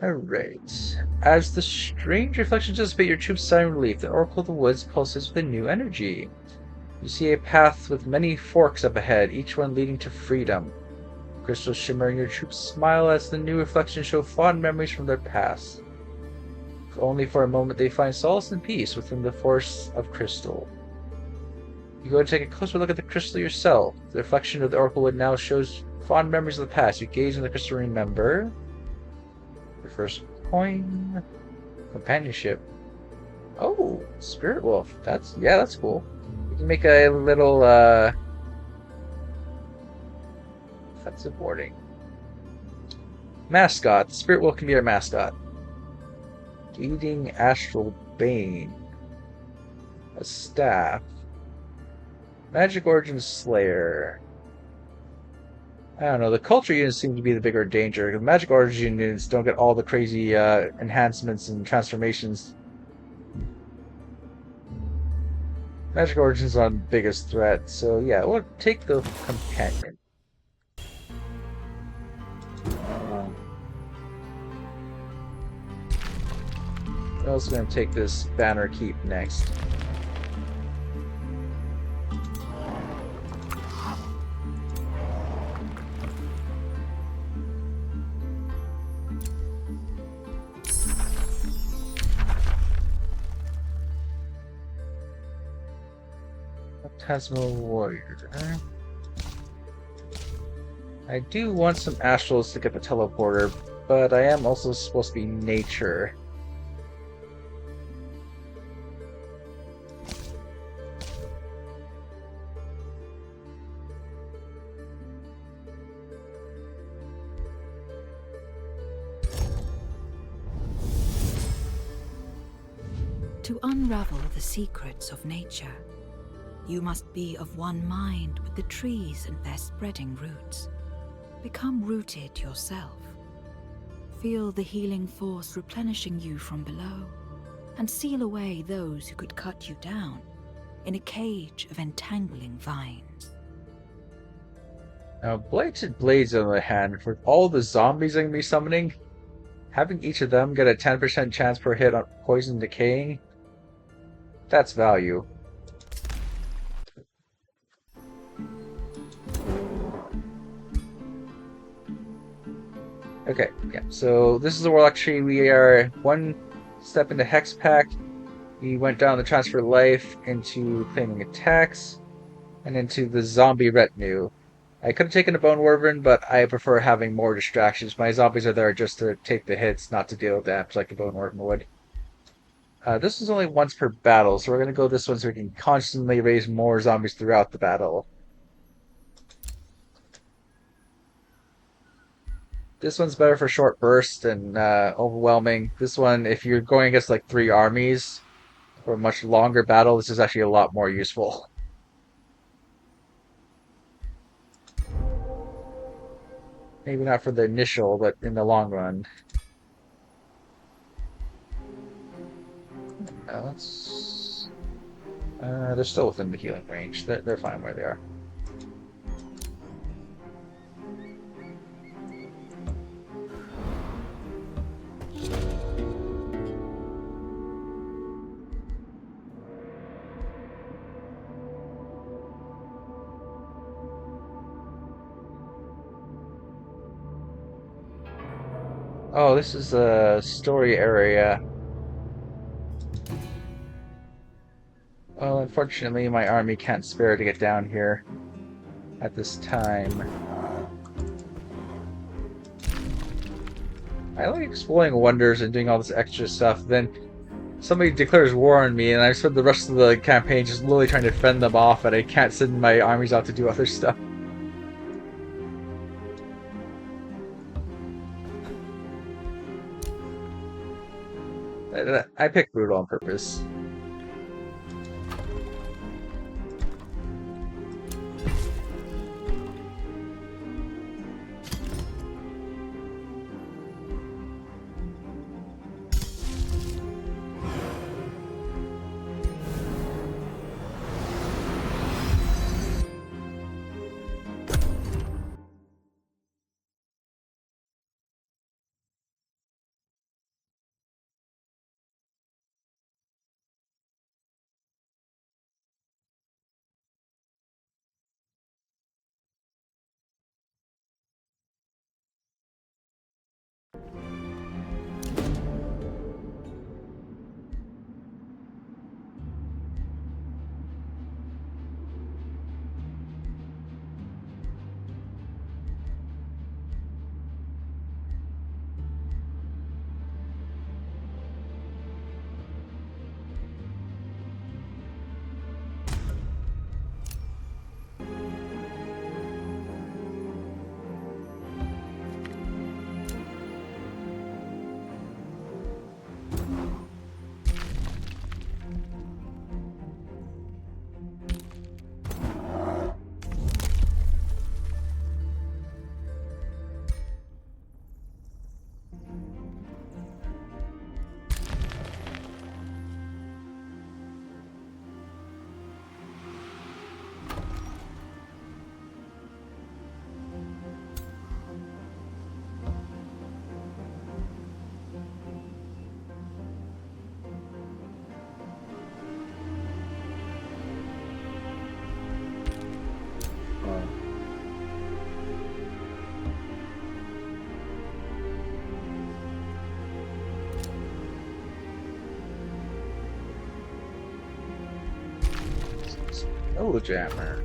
Alright. As the strange reflections dissipate, your troops sigh in relief. The Oracle of the Woods pulses with a new energy. You see a path with many forks up ahead, each one leading to freedom. Crystals shimmer and your troops smile as the new reflections show fond memories from their past. If only for a moment they find solace and peace within the force of crystal. You go to take a closer look at the crystal yourself. The reflection of the Oracle Wood now shows fond memories of the past. You gaze in the crystal and remember. Your first coin. Companionship. Oh, Spirit Wolf. That's cool. You can make a little offensive warding. Mascot. Spirit Wolf can be our mascot. Eating Astral Bane. A staff. Magic Origin Slayer. I don't know, the culture units seem to be the bigger danger. The Magic Origin units don't get all the crazy enhancements and transformations. Magic Origin's on the biggest threat, so yeah, we'll take the Companion. We're also going to take this Banner Keep next. Phantasmal Warrior. I do want some astrals to get the teleporter, but I am also supposed to be nature. To unravel the secrets of nature, you must be of one mind with the trees and their spreading roots. Become rooted yourself. Feel the healing force replenishing you from below, and seal away those who could cut you down in a cage of entangling vines. Now, Blighted Blades, on the other hand, for all the zombies I'm going to be summoning, having each of them get a 10% chance per hit on poison decaying, that's value. Okay, yeah, so this is the Warlock tree. We are one step into Hex Pact. We went down the Transfer Life into claiming attacks, and into the Zombie Retinue. I could have taken a Bone Wyvern, but I prefer having more distractions. My zombies are there just to take the hits, not to deal damage like the Bone Wyvern would. This is only once per battle, so we're going to go this one so we can constantly raise more zombies throughout the battle. This one's better for short bursts and overwhelming. This one, if you're going against like 3 armies for a much longer battle, this is actually a lot more useful. Maybe not for the initial, but in the long run. Let's. They're still within the healing range. They're fine where they are. Oh, this is a story area. Well, unfortunately, my army can't spare to get down here at this time. I like exploring wonders and doing all this extra stuff. Then somebody declares war on me, and I spend the rest of the campaign just literally trying to fend them off, and I can't send my armies out to do other stuff. I picked brutal on purpose. Oh, jammer.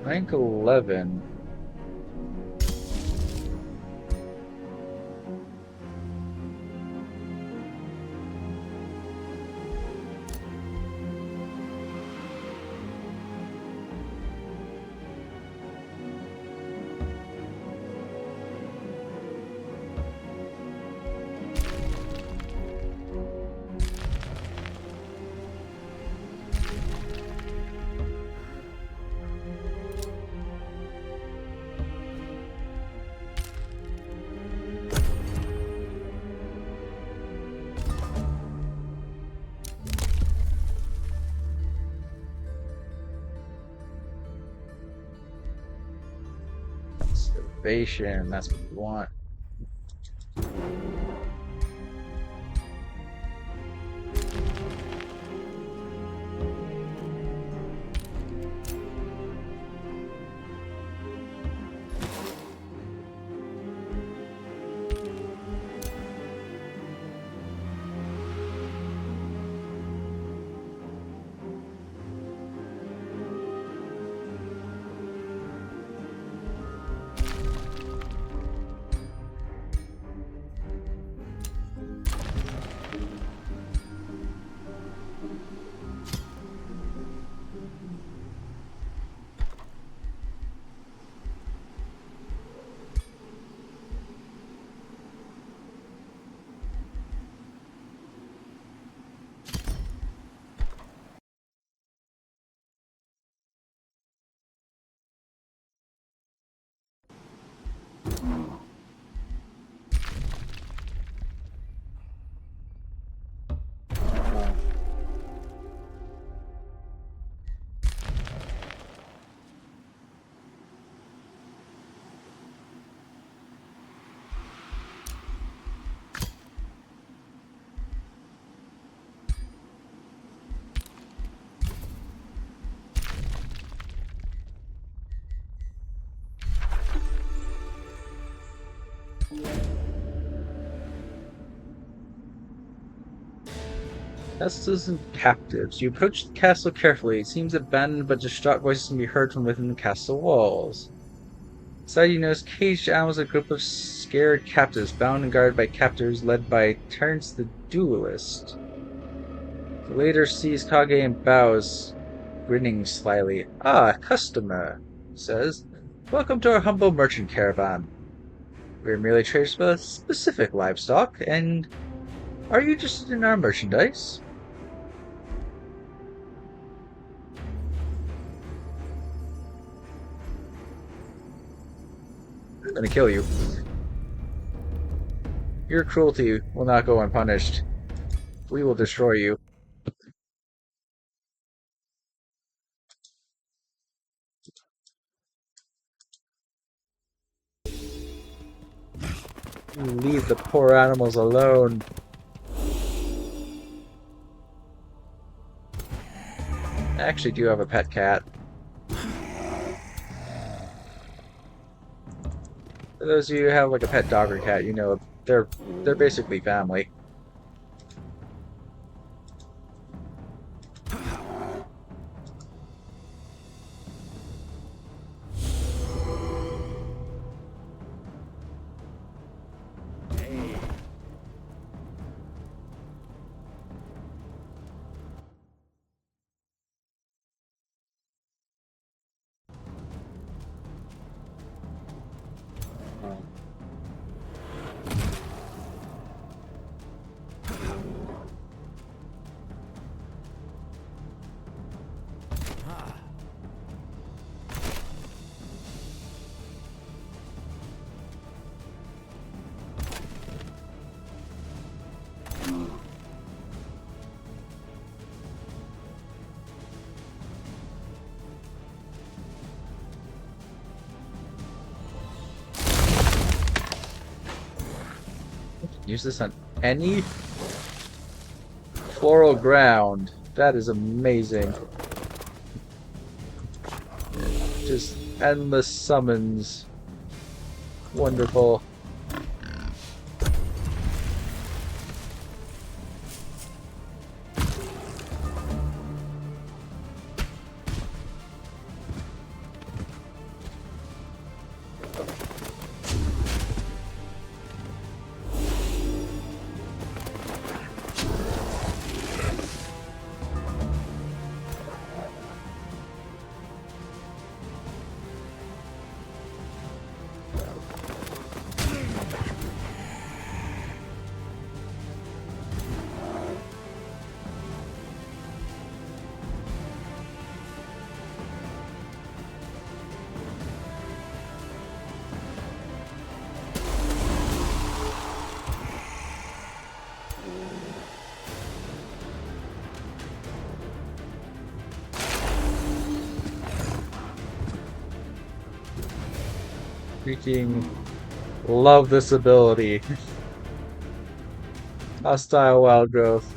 Rank 11. Salvation, that's what we want. Castles and captives. You approach the castle carefully. It seems abandoned, but distraught voices can be heard from within the castle walls. Inside, you notice caged animals, a group of scared captives, bound and guarded by captors led by Terence the Duelist. The leader sees Kage and bows, grinning slyly. Ah, customer, he says. Welcome to our humble merchant caravan. We are merely traders with specific livestock, and are you interested in our merchandise? I'm gonna kill you. Your cruelty will not go unpunished. We will destroy you. Leave the poor animals alone. I actually do have a pet cat. For those of you who have like a pet dog or cat, you know they're basically family. Use this on any floral ground. That is amazing. Just Endless summons. Wonderful. Freaking love this ability. Hostile wild growth.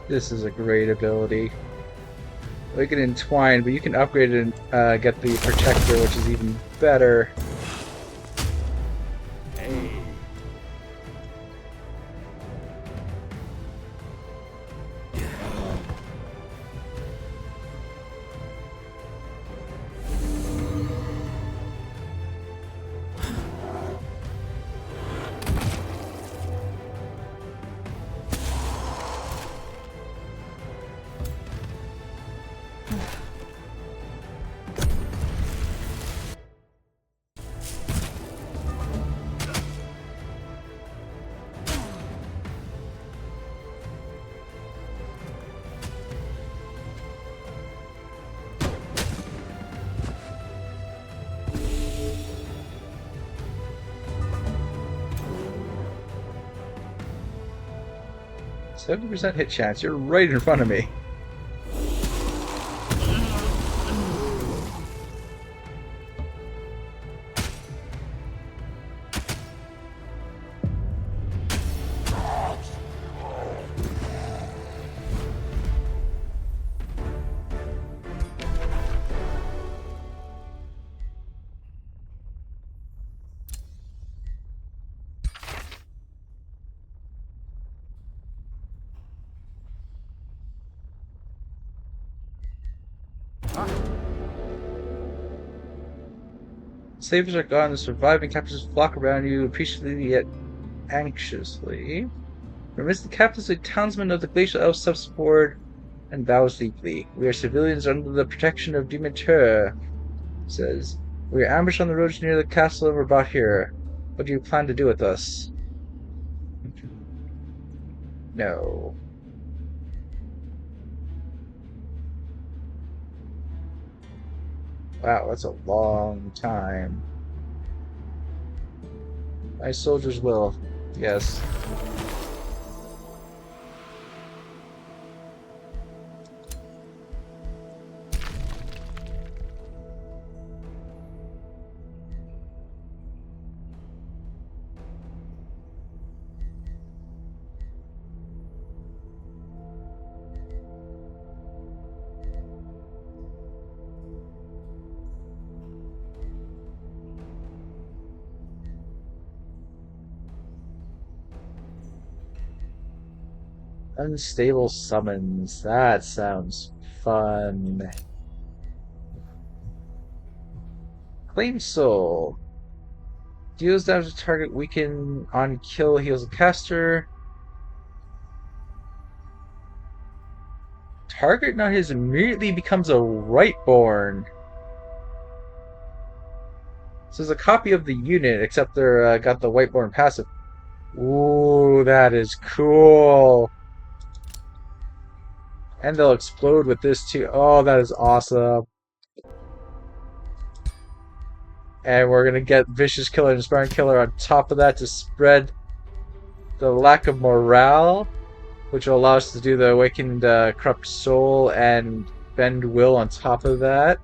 This is a great ability. We can entwine, but you can upgrade it and get the protector, which is even better. 70% hit chance. You're right in front of me. Slavers are gone. The surviving captives flock around you, appreciatively yet anxiously. Remits the captives a townsman of the glacial elf steps forward and bows deeply. We are civilians under the protection of Demeter, says. We are ambushed on the roads near the castle and we're brought here. What do you plan to do with us? No. Wow, that's a long time. My soldiers will. Yes. Unstable summons. That sounds fun. Claim Soul. Deals damage to target weaken on kill, heals the caster. Target not his immediately becomes a Rightborn. So it's a copy of the unit, except they're got the Whiteborn passive. Ooh, that is cool. And they'll explode with this too. Oh, that is awesome. And we're gonna get Vicious Killer and Inspiring Killer on top of that to spread the lack of morale, which will allow us to do the Awakened Corrupt Soul and Bend Will on top of that.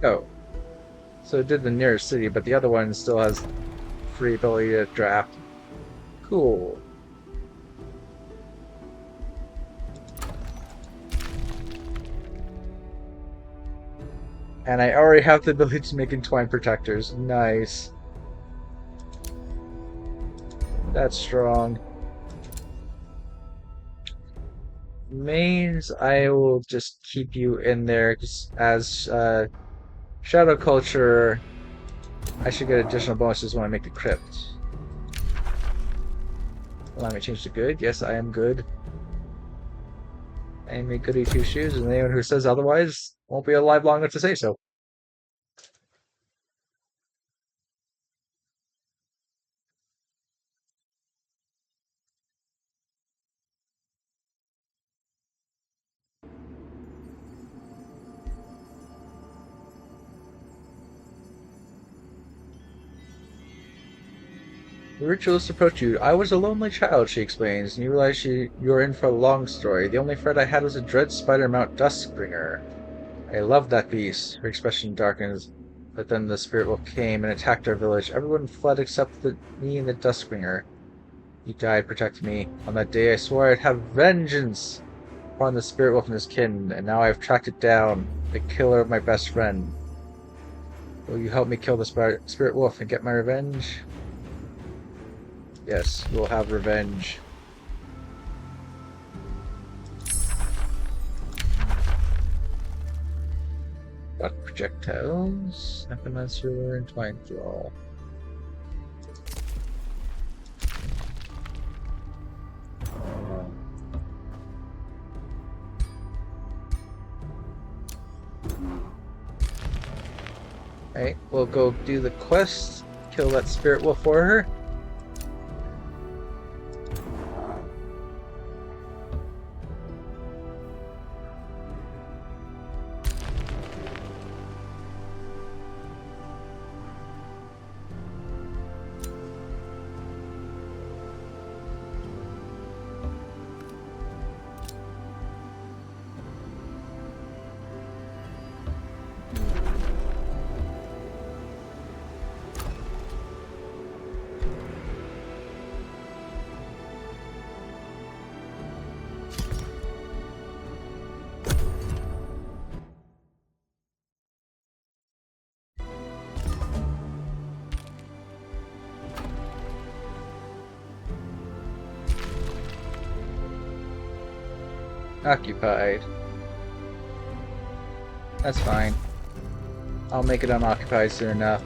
Oh. So it did the nearest city, but the other one still has free ability to draft. Cool. And I already have the ability to make Entwined Protectors. Nice. That's strong. Mains, I will just keep you in there just as Shadow Culture. I should get additional bonuses when I make the crypt. Allow me to change to good. Yes, I am good. I am a goody two shoes, and anyone who says otherwise won't be alive long enough to say so. The ritualist approached you. I was a lonely child, she explains, and you realize you were in for a long story. The only friend I had was a dread spider mount Duskbringer. I loved that beast. Her expression darkens, but then the spirit wolf came and attacked our village. Everyone fled except me and the Duskbringer. He died protecting me. On that day I swore I'd have vengeance upon the spirit wolf and his kin, and now I have tracked it down, the killer of my best friend. Will you help me kill the spirit wolf and get my revenge? Yes, we'll have revenge. Got projectiles, necromancer, and twine thrall. Alright, we'll go do the quest, kill that spirit wolf for her. Occupied. That's fine. I'll make it unoccupied soon enough.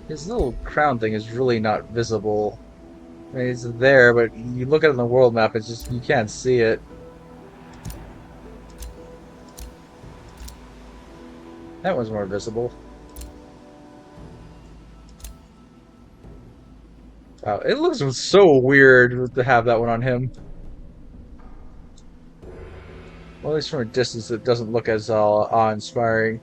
His little crown thing is really not visible. I mean, it's there, but you look at it on the world map, it's just, you can't see it. That one's more visible. Wow, it looks so weird to have that one on him. Well, at least from a distance, it doesn't look as awe-inspiring.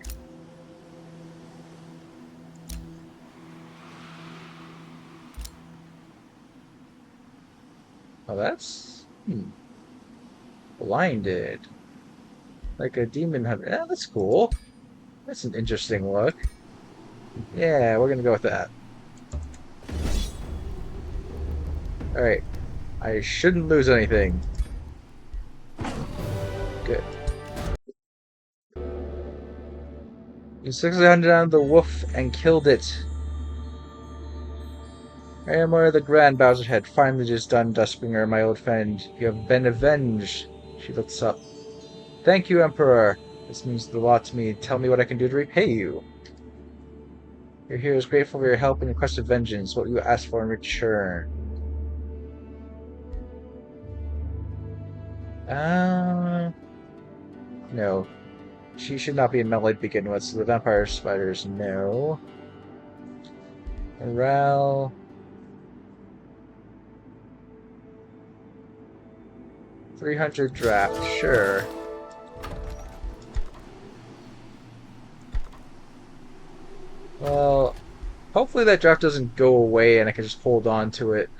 Oh, that's... Blinded. Like a demon hunter. Yeah, that's cool. That's an interesting look. Yeah, we're gonna go with that. Alright. I shouldn't lose anything. Good. You successfully hunted down the wolf and killed it. I am aware of the Grand Bowser head. Finally just done, Dustbringer, my old friend. You have been avenged. She looks up. Thank you, Emperor. This means a lot to me. Tell me what I can do to repay you. Your hero is grateful for your help in your quest of vengeance. What will you ask for in return? No. She should not be in melee to begin with, so the vampire spiders, no. Morale. 300 draft, sure. Well, hopefully that draft doesn't go away and I can just hold on to it.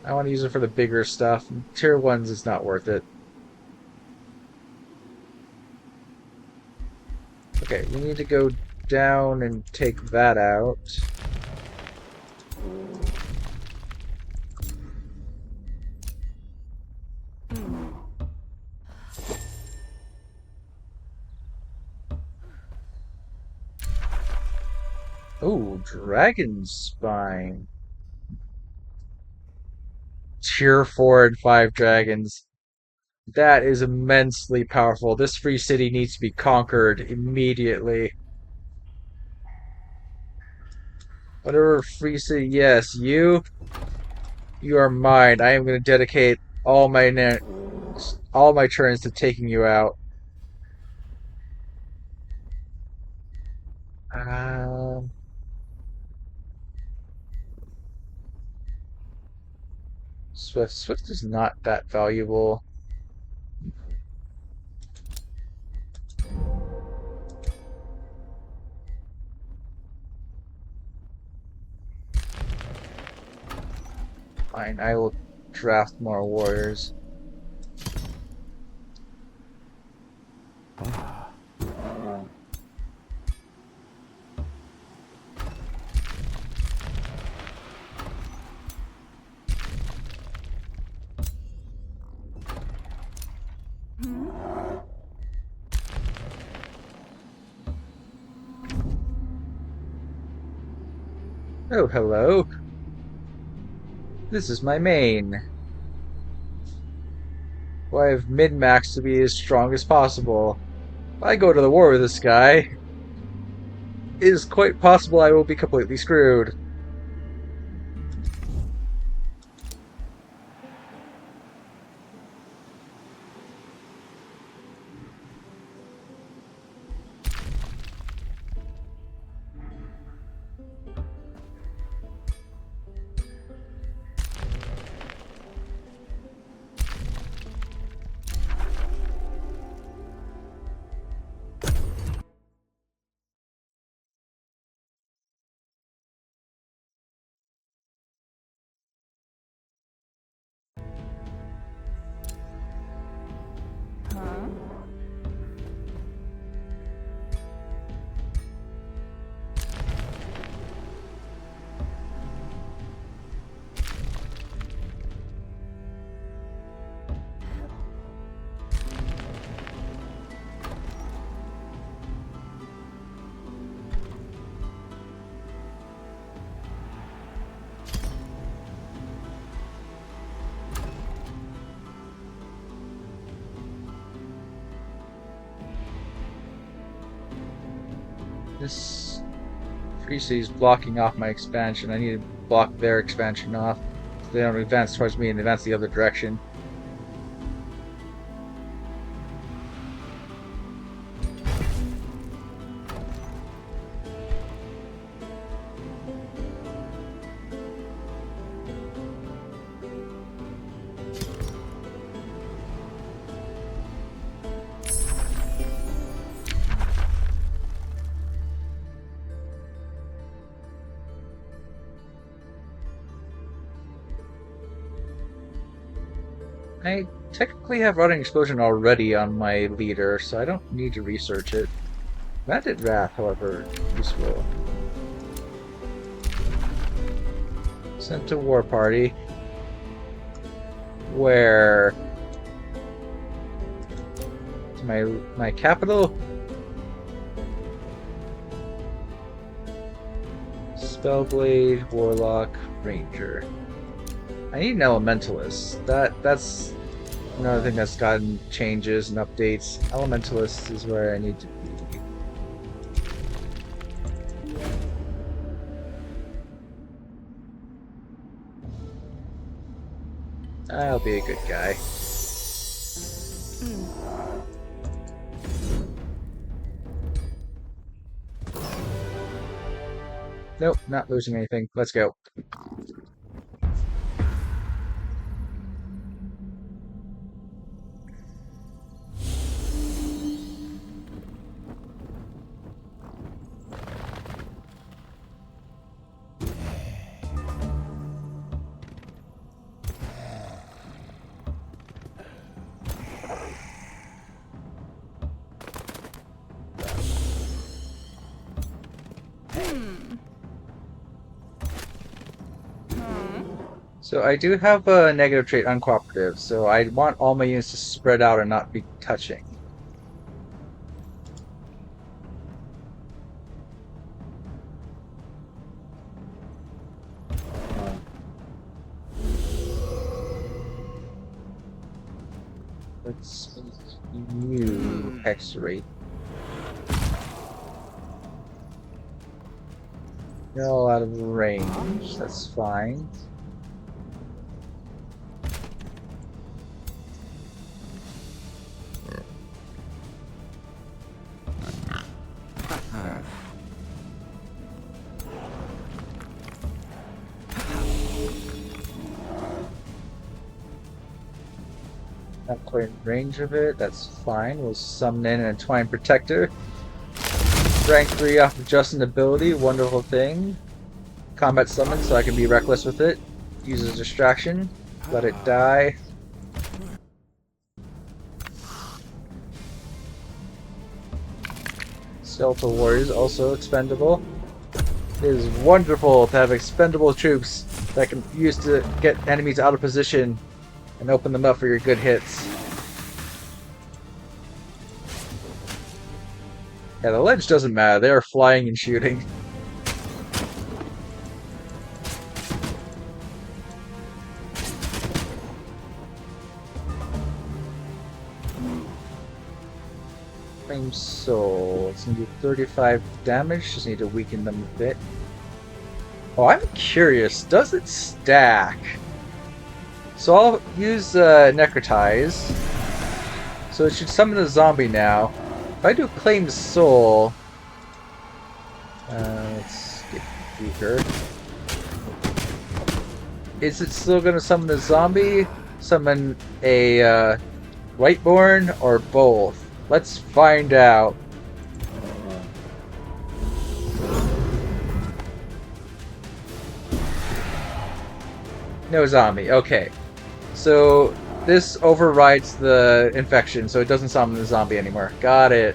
I want to use it for the bigger stuff. Tier 1s is not worth it. Okay, we need to go down and take that out. Oh, Dragon Spine. Tier 4 and 5 dragons. That is immensely powerful. This free city needs to be conquered immediately. Whatever free city, yes, you are mine. I am going to dedicate all my turns to taking you out. Um, Swift. Swift is not that valuable. Fine, I will draft more warriors. Oh, hello. This is my main. Well, I have min-max to be as strong as possible. If I go to the war with this guy, it is quite possible I will be completely screwed. This Free City's blocking off my expansion. I need to block their expansion off so they don't advance towards me and advance the other direction. I technically have Rotting Explosion already on my leader, so I don't need to research it. Bandit Wrath, however, useful. Sent to War Party. Where? To my capital? Spellblade, Warlock, Ranger. I need an Elementalist. That's another thing that's gotten changes and updates. Elementalist is where I need to be. I'll be a good guy. Nope, not losing anything. Let's go. So I do have a negative trait uncooperative, so I want all my units to spread out and not be touching. Let's you hex rate. No, out of range. That's fine. Not quite in range of it. That's fine. We'll summon in an Entwined Protector. Rank 3 off of Justin ability. Wonderful thing. Combat summon so I can be reckless with it. Use a distraction. Let it die. Skeletal Warriors also expendable. It is wonderful to have expendable troops that can use to get enemies out of position and open them up for your good hits. Yeah, the ledge doesn't matter. They are flying and shooting. Flame Soul. It's gonna do 35 damage. Just need to weaken them a bit. Oh, I'm curious. Does it stack? So I'll use Necrotize. So it should summon a zombie now. If I do Claim Soul... let's get weaker. Is it still going to summon a zombie? Summon a Whiteborn? Or both? Let's find out. No zombie. Okay. So this overrides the infection, so it doesn't summon the zombie anymore. Got it.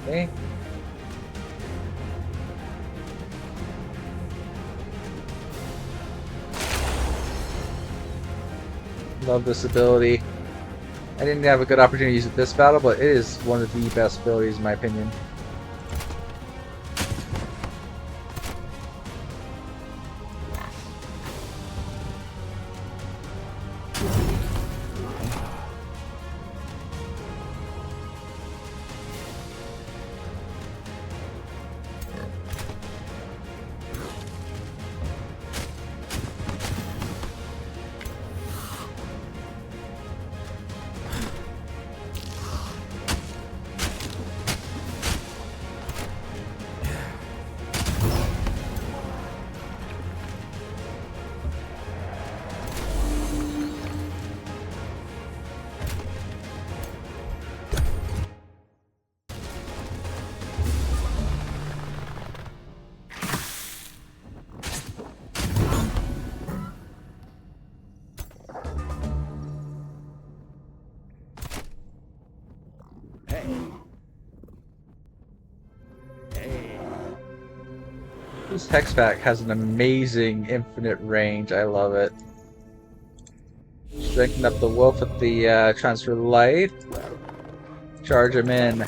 Okay. Love this ability. I didn't have a good opportunity to use it this battle, but it is one of the best abilities in my opinion. This Hex Pack has an amazing infinite range. I love it. Strengthen up the wolf with the transfer light. Charge him in.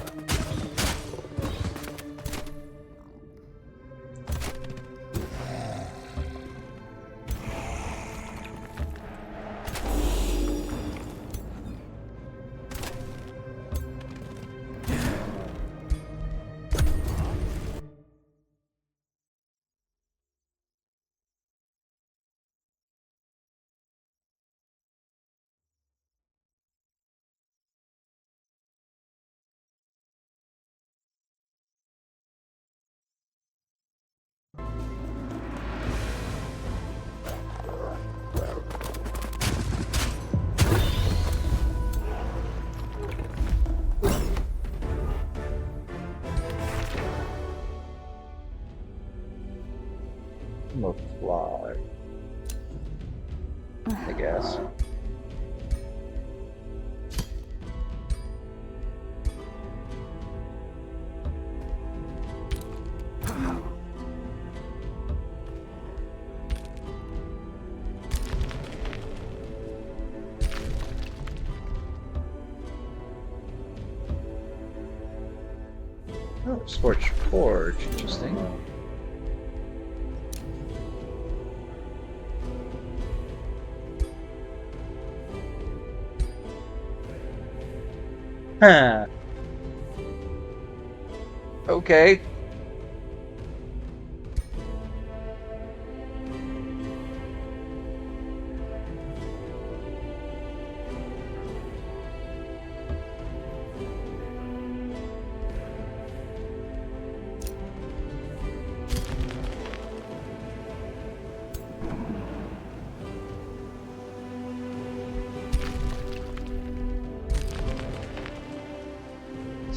Fly, I guess. Oh, Scorched Forge, interesting. Huh. Okay.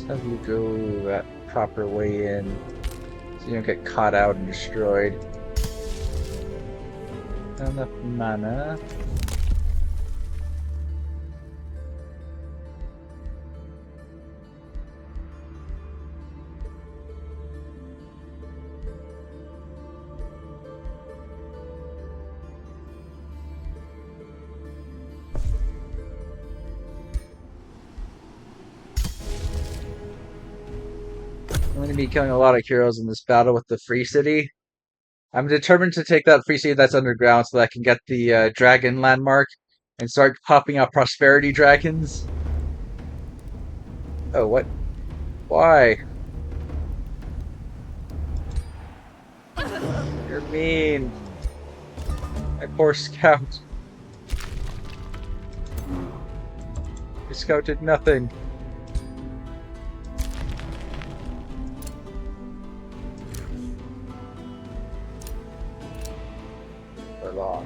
Have you go that proper way in so you don't get caught out and destroyed. Not enough mana. going to be killing a lot of heroes in this battle with the Free City. I'm determined to take that Free City that's underground so that I can get the dragon landmark and start popping out prosperity dragons. Oh, what? Why? You're mean. My poor scout. Your scout did nothing. Warlock.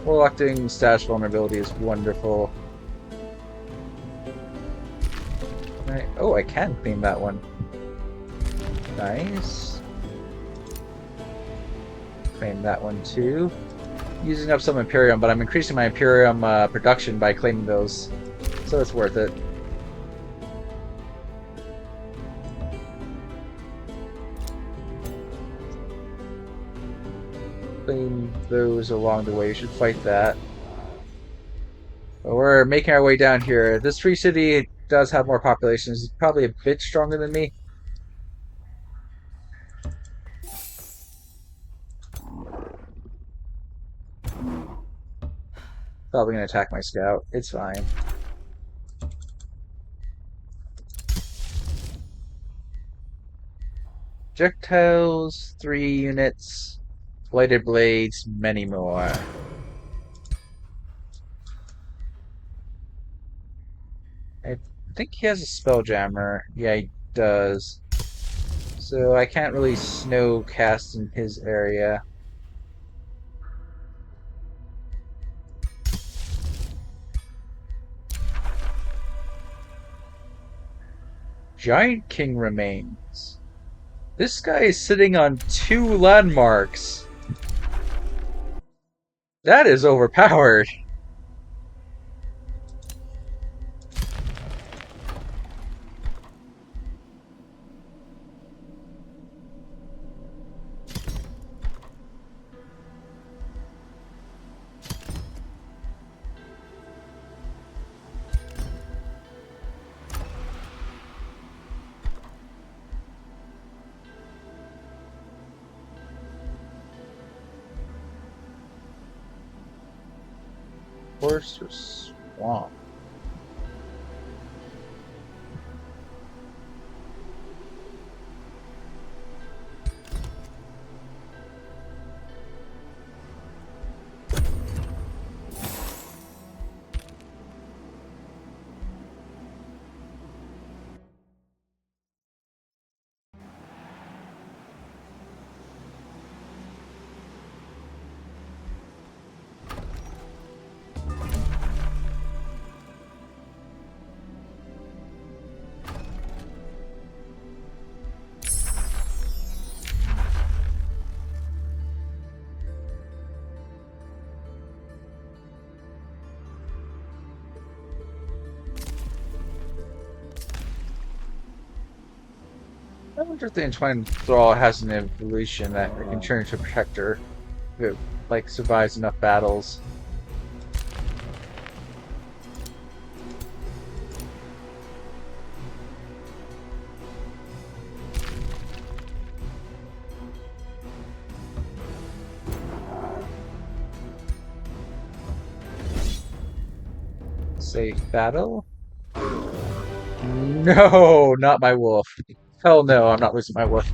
Warlock doing stash vulnerability is wonderful. Oh, I can claim that one. Nice. Claim that one too. Using up some Imperium, but I'm increasing my Imperium production by claiming those. So it's worth it. Claim those along the way. You should fight that. But we're making our way down here. This Free City does have more population. It's probably a bit stronger than me. Probably gonna attack my scout. It's fine. Projectiles, 3 units. Bladed blades, many more. I think he has a spelljammer. Yeah, he does. So I can't really snow cast in his area. Giant King remains. This guy is sitting on 2 landmarks. That is overpowered. Forest or swamp? I wonder if the Entwined Thrall has an evolution that it can turn into a Protector if it, like, survives enough battles. Safe battle? No, not my wolf. Hell no, I'm not losing my wolf.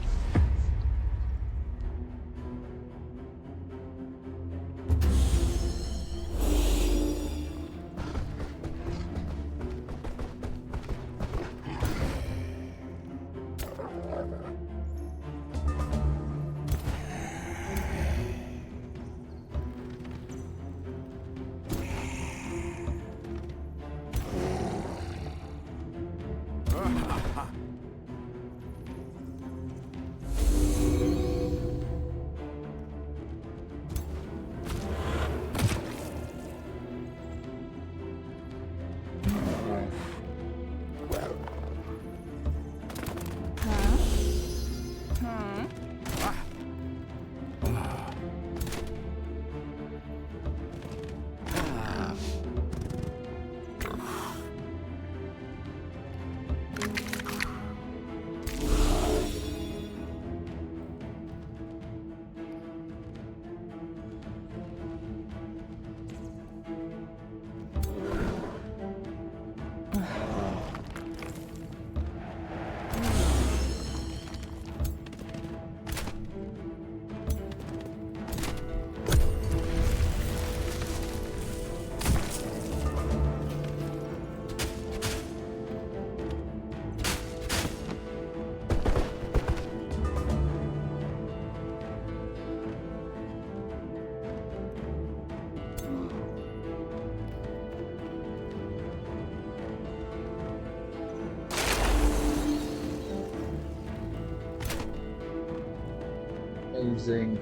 amazing.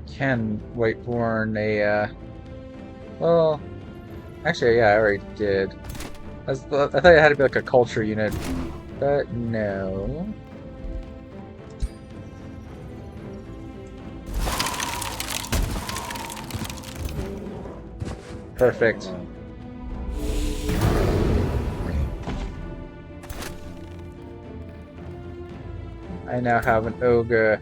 Can Whiteborn well, actually, yeah, I already did. I thought it had to be like a culture unit, but no. Perfect. I now have an ogre.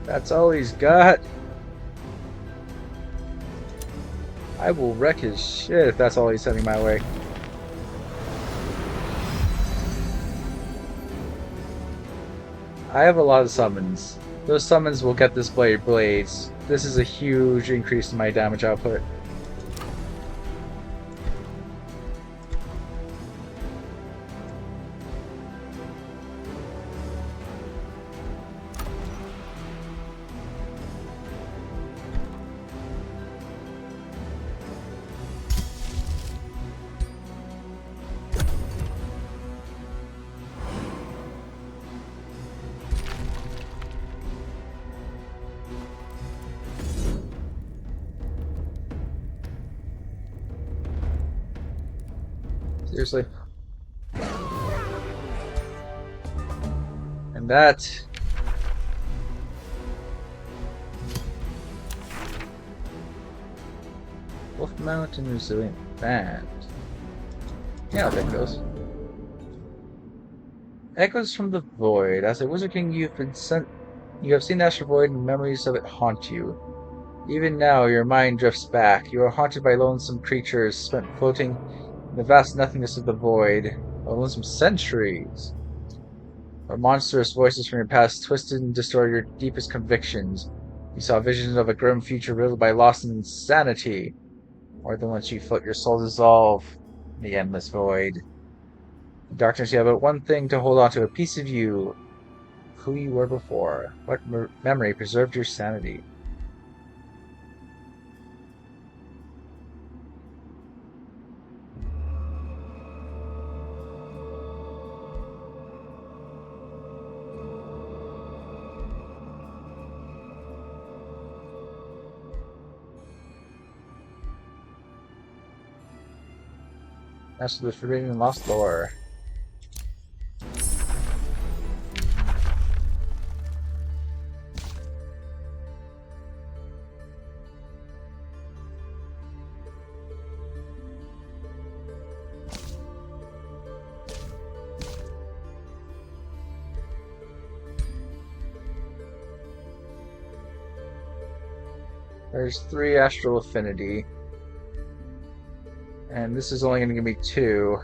That's all he's got. I will wreck his shit if that's all he's sending my way. I have a lot of summons. Those summons will get this blades. This is a huge increase in my damage output. Seriously. And that... Wolf Mountain Resilient Band. Yeah, I'll take those. Echoes from the Void. As a Wizard King, you have seen the Astral Void and memories of it haunt you. Even now, your mind drifts back. You are haunted by lonesome creatures spent floating in the vast nothingness of the void. Lonesome centuries. Or monstrous voices from your past twisted and distorted your deepest convictions. You saw visions of a grim future riddled by loss and insanity. More than once you felt your soul dissolve in the endless void. In darkness, you have but one thing to hold on to, a piece of you, who you were before. What memory preserved your sanity? Master of the Forbidden and Lost Lore. There's 3 Astral Affinity. And this is only going to give me 2.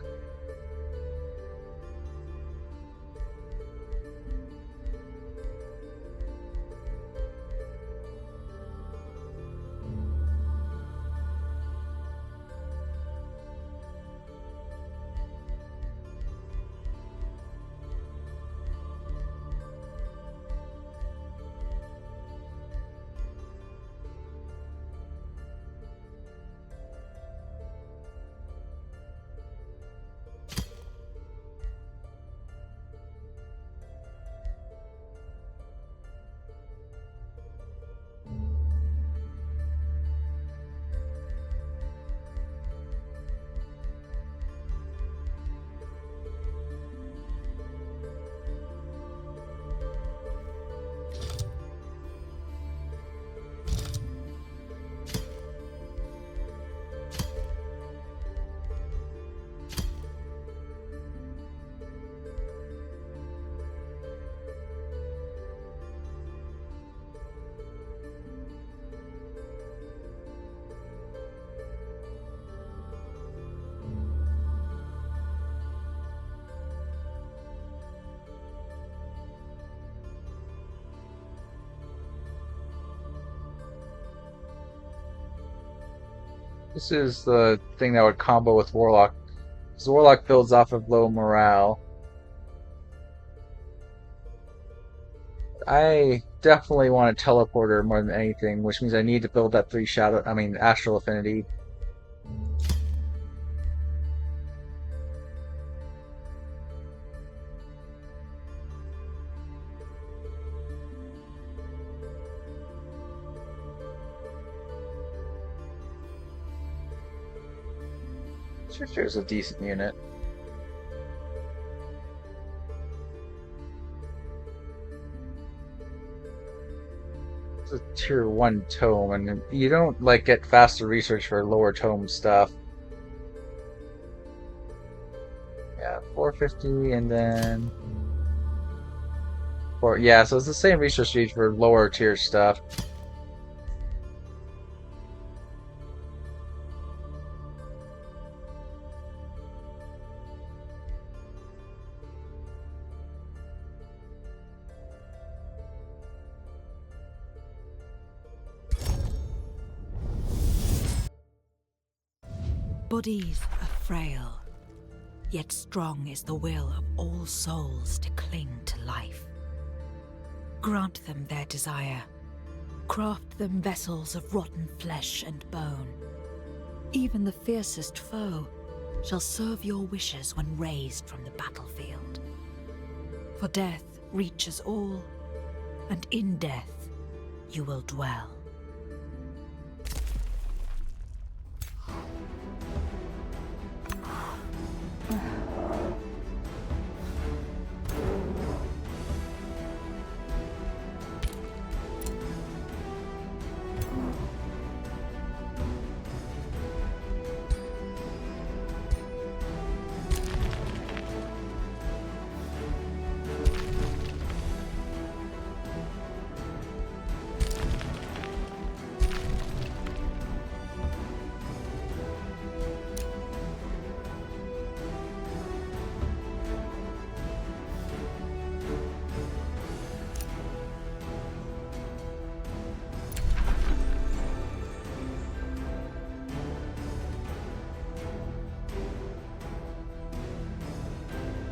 This is the thing that would combo with Warlock. Because Warlock builds off of low morale. I definitely want a teleporter more than anything, which means I need to build that 3 Astral Affinity. Sure, a decent unit. It's a tier 1 tome, and you don't like get faster research for lower tome stuff. Yeah, 450 and then yeah, so it's the same research speed for lower tier stuff. Bodies are frail, yet strong is the will of all souls to cling to life. Grant them their desire. Craft them vessels of rotten flesh and bone. Even the fiercest foe shall serve your wishes when raised from the battlefield. For death reaches all, and in death you will dwell.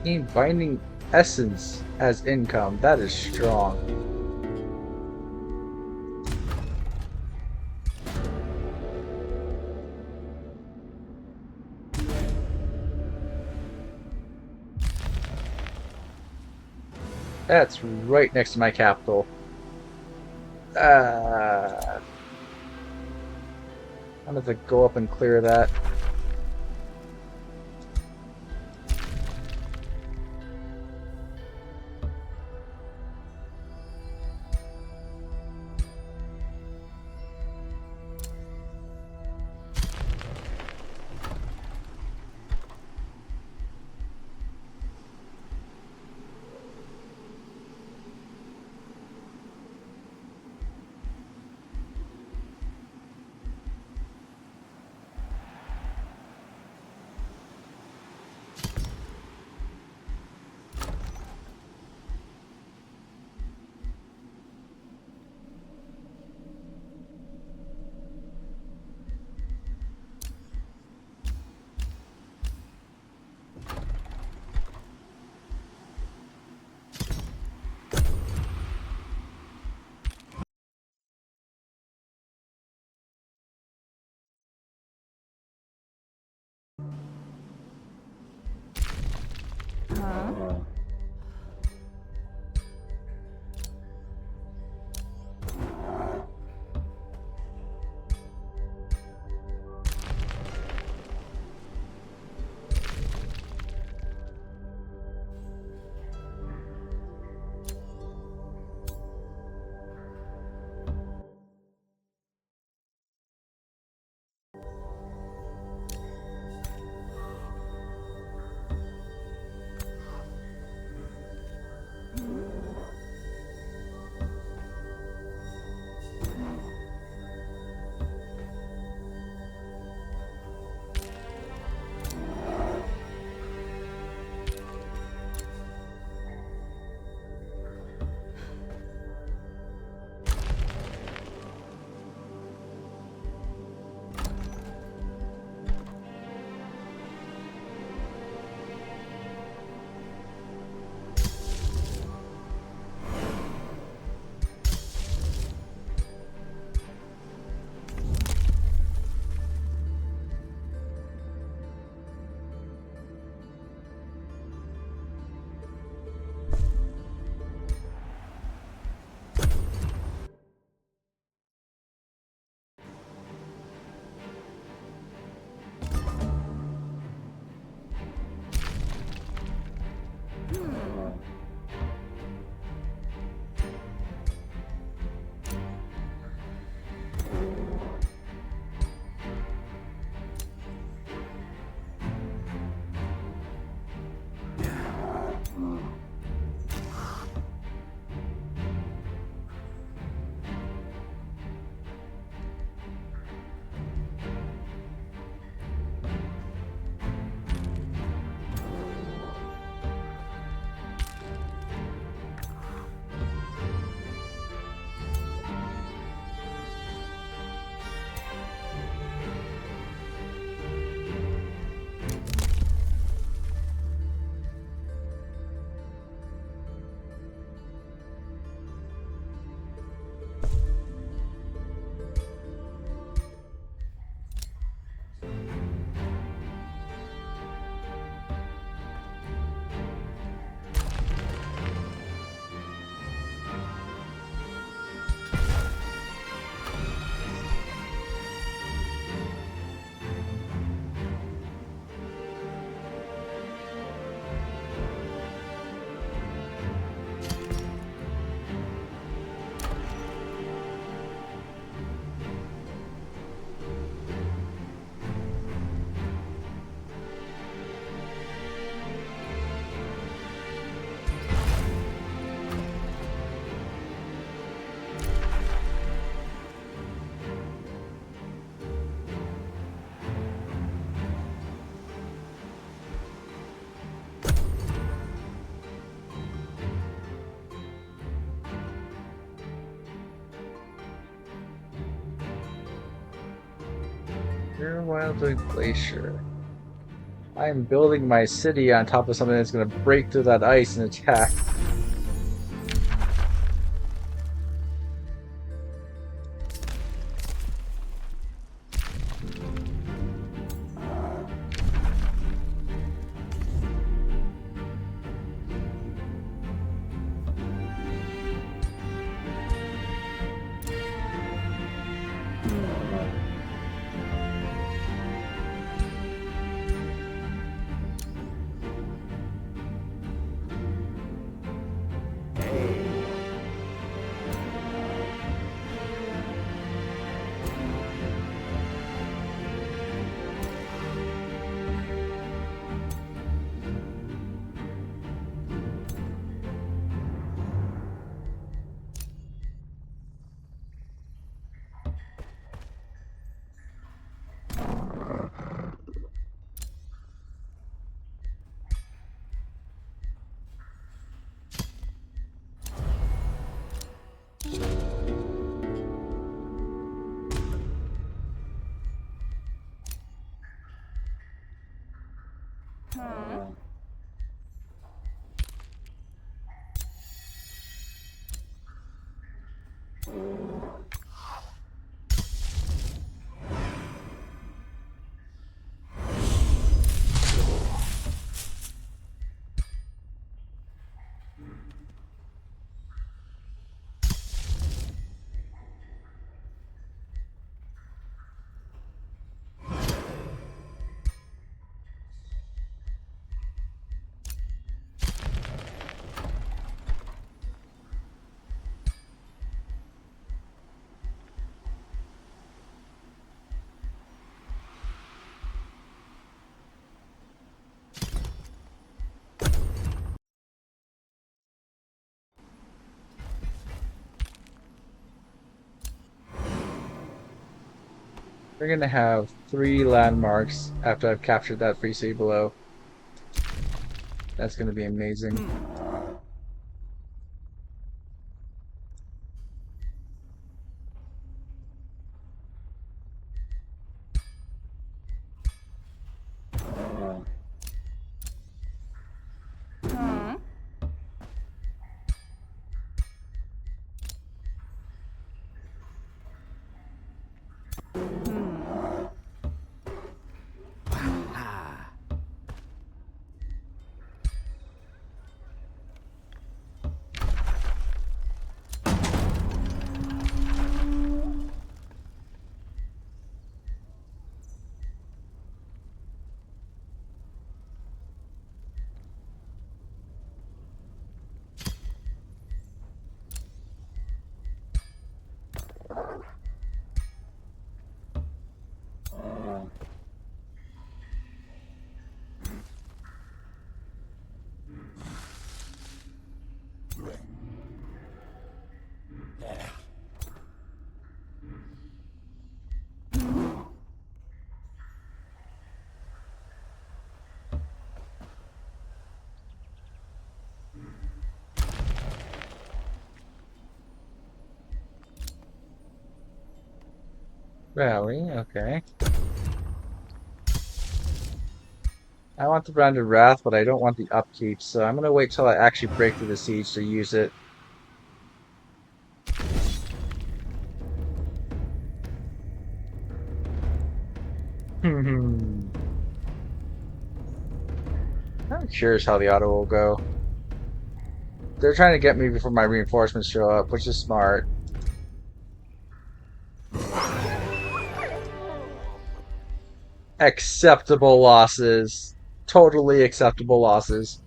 Gain binding essence as income. That is strong. That's right next to my capital. I'm gonna have to go up and clear that. Fairwildwood Glacier. I'm building my city on top of something that's going to break through that ice and attack. We're going to have 3 landmarks after I've captured that free city below. That's going to be amazing. Rally, okay. I want the Branded Wrath, but I don't want the upkeep, so I'm gonna wait till I actually break through the siege to use it. I'm curious how the auto will go. They're trying to get me before my reinforcements show up, which is smart. Acceptable losses. Totally acceptable losses.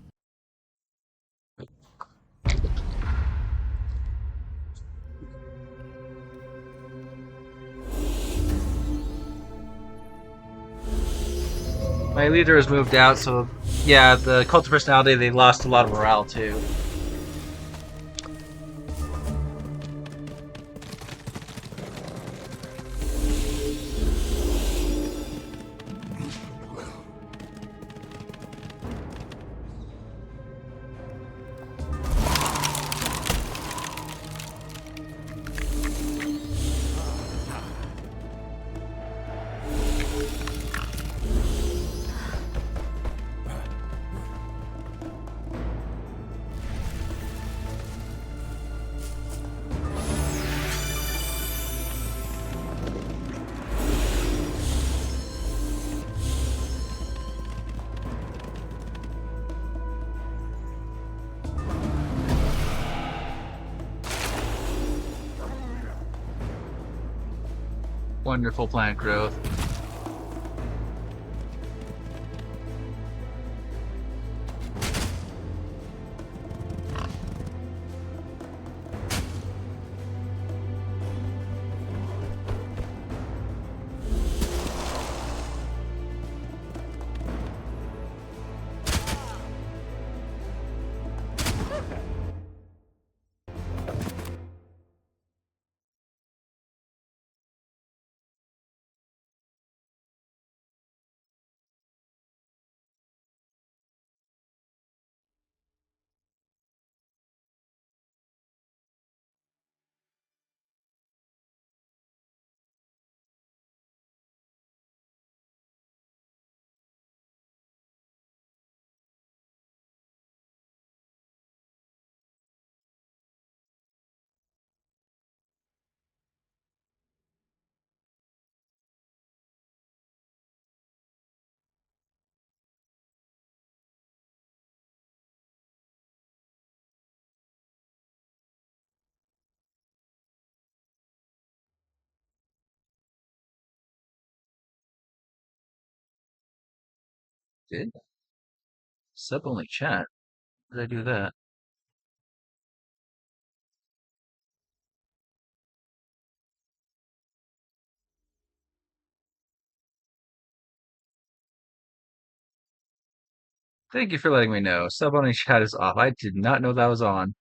My leader has moved out, so yeah, the cult of personality, they lost a lot of morale too. Wonderful plant growth. Did sub only chat? Did I do that? Thank you for letting me know. Sub only chat is off. I did not know that was on.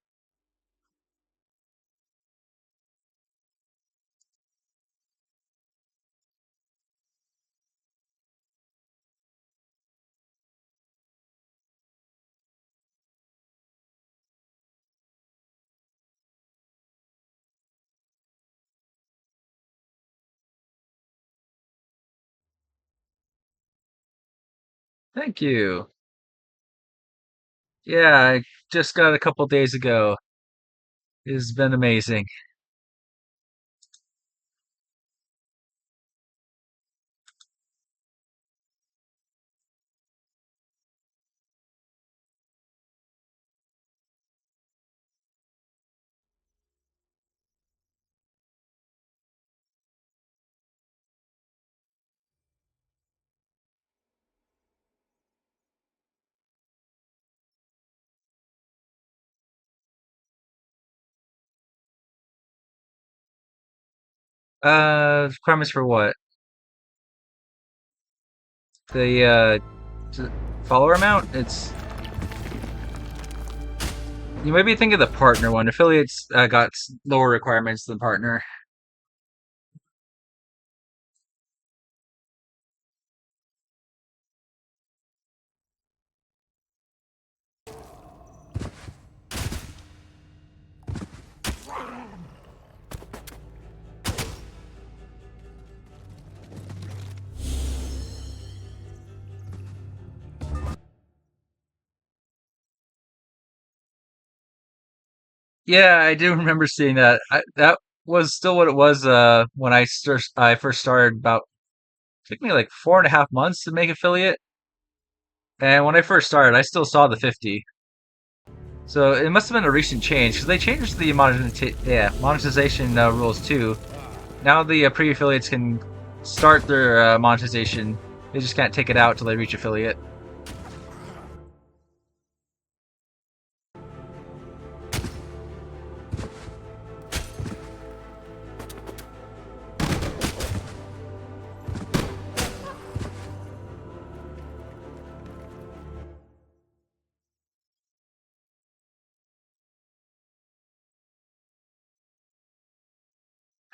Thank you. Yeah, I just got it a couple days ago. It's been amazing. Requirements for what? The follower amount? It's you might be thinking of the partner one. Affiliates got lower requirements than partner. Yeah, I do remember seeing that. That was still what it was when I first started. About took me like 4.5 months to make affiliate, and when I first started, I still saw the 50. So it must have been a recent change because they changed the monetization rules too. Now the pre-affiliates can start their monetization. They just can't take it out till they reach affiliate.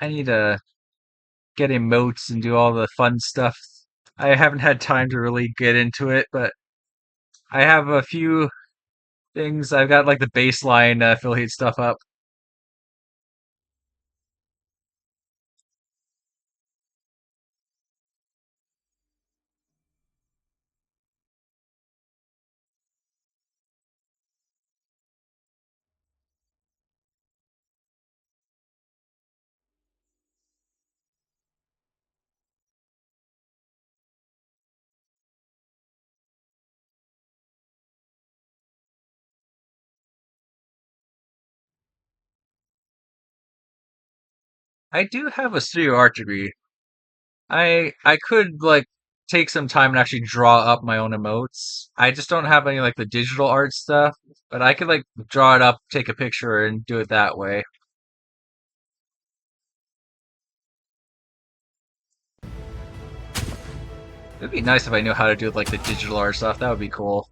I need to get emotes and do all the fun stuff. I haven't had time to really get into it, but I have a few things. I've got like the baseline affiliate stuff up. I do have a studio art degree. I could like take some time and actually draw up my own emotes. I just don't have any like the digital art stuff, but I could like draw it up, take a picture, and do it that way. It'd be nice if I knew how to do like the digital art stuff. That would be cool.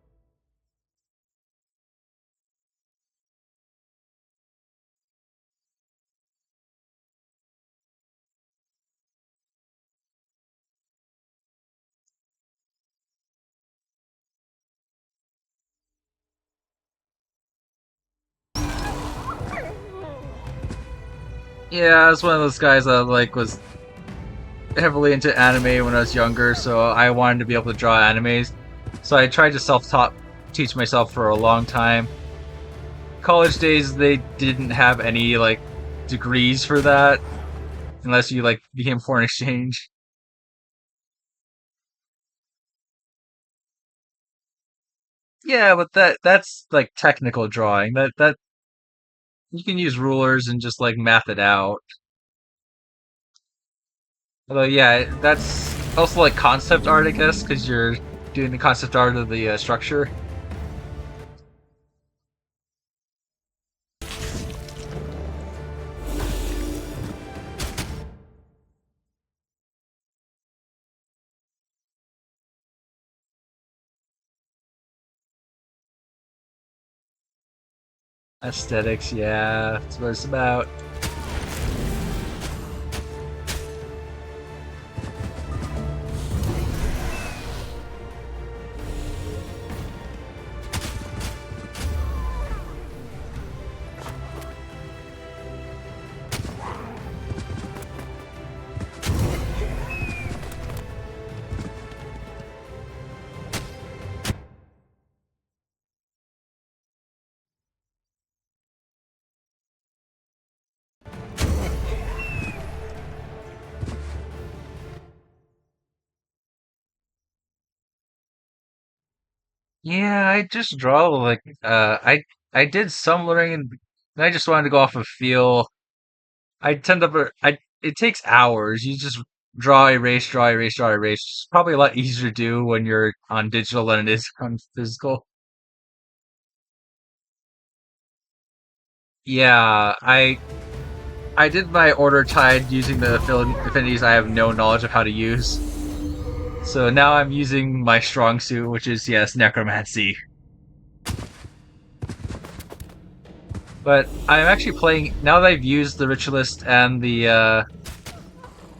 Yeah, I was one of those guys that like was heavily into anime when I was younger, so I wanted to be able to draw animes. So I tried to self-taught teach myself for a long time. College days they didn't have any like degrees for that unless you like became foreign exchange. Yeah, but that's like technical drawing. That you can use rulers and just like math it out. Although yeah, that's also like concept art, I guess, because you're doing the concept art of the structure. Aesthetics, yeah, that's what it's about. Yeah, I just draw like I did some learning and I just wanted to go off of feel. I tend to I it takes hours. You just draw, erase, draw, erase, draw, erase. It's probably a lot easier to do when you're on digital than it is on physical. Yeah, I did my order tide using the affinities I have no knowledge of how to use. So now I'm using my strong suit, which is yes, necromancy. But I'm actually playing now that I've used the ritualist and the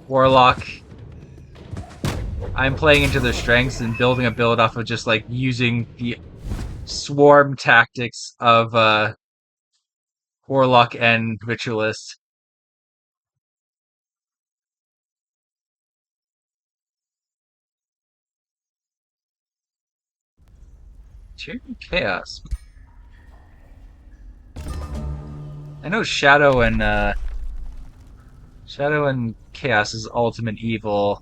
warlock. I'm playing into their strengths and building a build off of just like using the swarm tactics of warlock and ritualist. Cheer chaos. I know Shadow and Chaos is ultimate evil.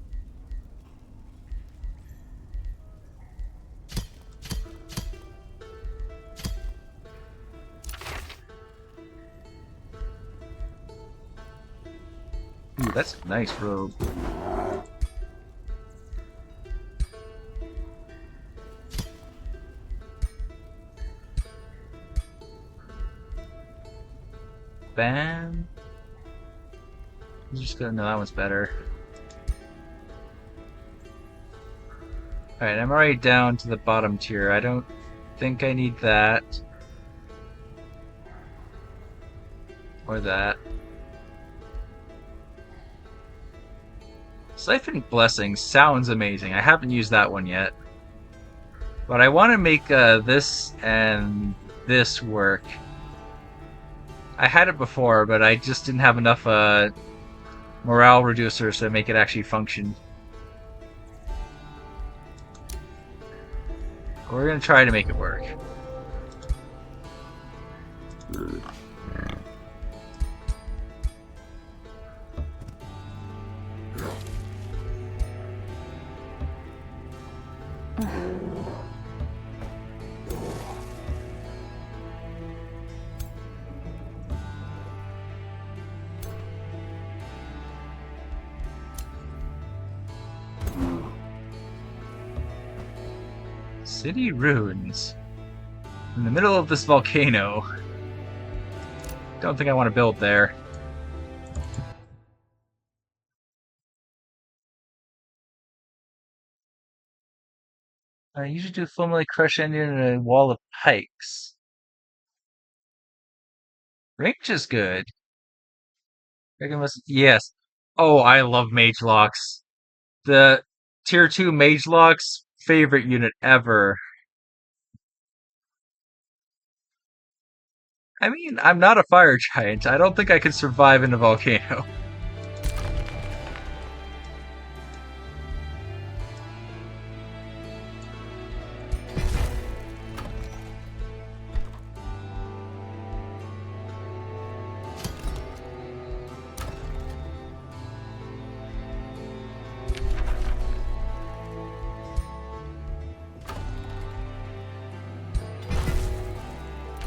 Ooh, that's a nice robe. Bam. I'm just gonna know that one's better. Alright, I'm already down to the bottom tier. I don't think I need that. Or that. Siphon Blessing sounds amazing. I haven't used that one yet. But I want to make this and this work. I had it before, but I just didn't have enough morale reducers to make it actually function. We're gonna try to make it work. City ruins. In the middle of this volcano. Don't think I want to build there. I usually do fulminate crush engine and a wall of pikes. Range is good. Yes. Oh, I love mage locks. The tier 2 mage locks, favorite unit ever. I mean, I'm not a fire giant. I don't think I could survive in a volcano.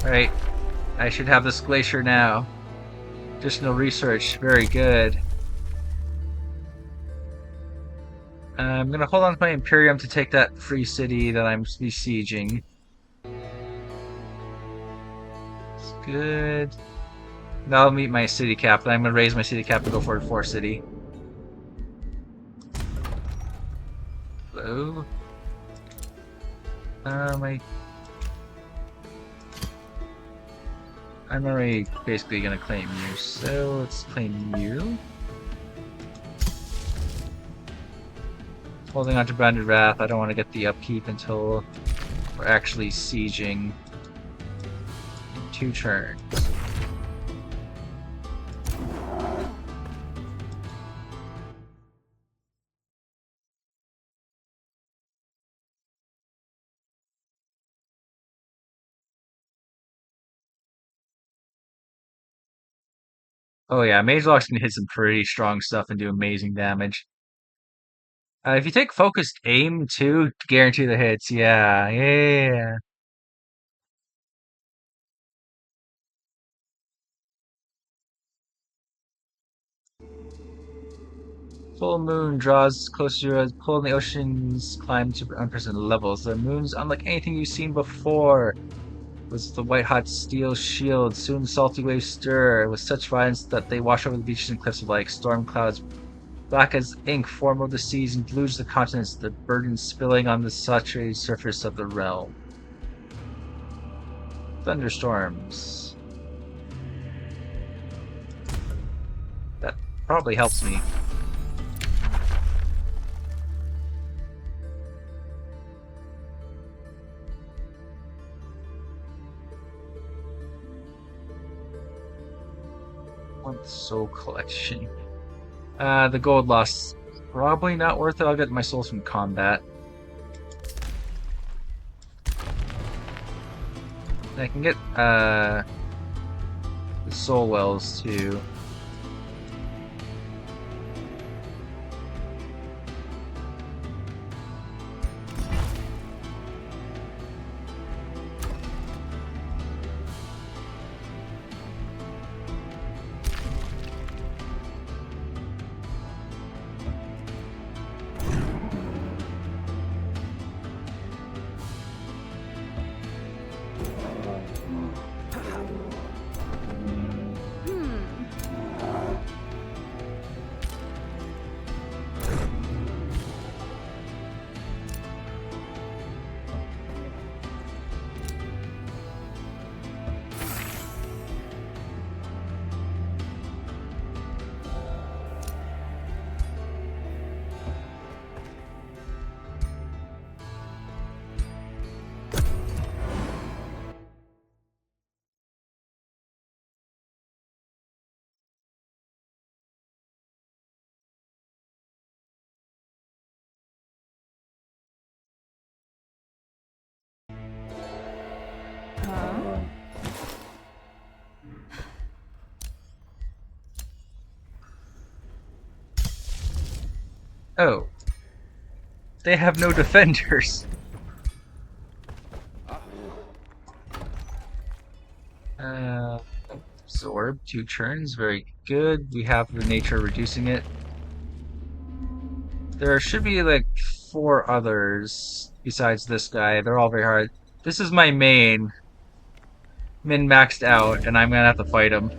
Right. I should have this glacier now. Additional research. Very good. I'm gonna hold on to my Imperium to take that free city that I'm besieging. It's good. That'll meet my city cap, and I'm gonna raise my city cap to go for a 4 city. Hello? My... I'm already basically gonna claim you, so let's claim you. Holding on to Branded Wrath, I don't want to get the upkeep until we're actually sieging in 2 turns. Oh yeah, Mage Lock's can hit some pretty strong stuff and do amazing damage. If you take focused aim too, guarantee the hits. Yeah, yeah. Full moon draws closer as pull in the oceans climb to unprecedented levels. The moon's unlike anything you've seen before. Was the white hot steel shield. Soon the salty waves stir with such violence that they wash over the beaches and cliffs like storm clouds. Black as ink form over the seas and deluge the continents, the burden spilling on the saturated surface of the realm. Thunderstorms. That probably helps me. One soul collection. The gold loss. Probably not worth it. I'll get my souls from combat. I can get the soul wells too. Oh, they have no defenders. Absorb 2 turns, very good. We have the nature reducing it. There should be like 4 others besides this guy. They're all very hard. This is my main, min-maxed out, and I'm gonna have to fight him.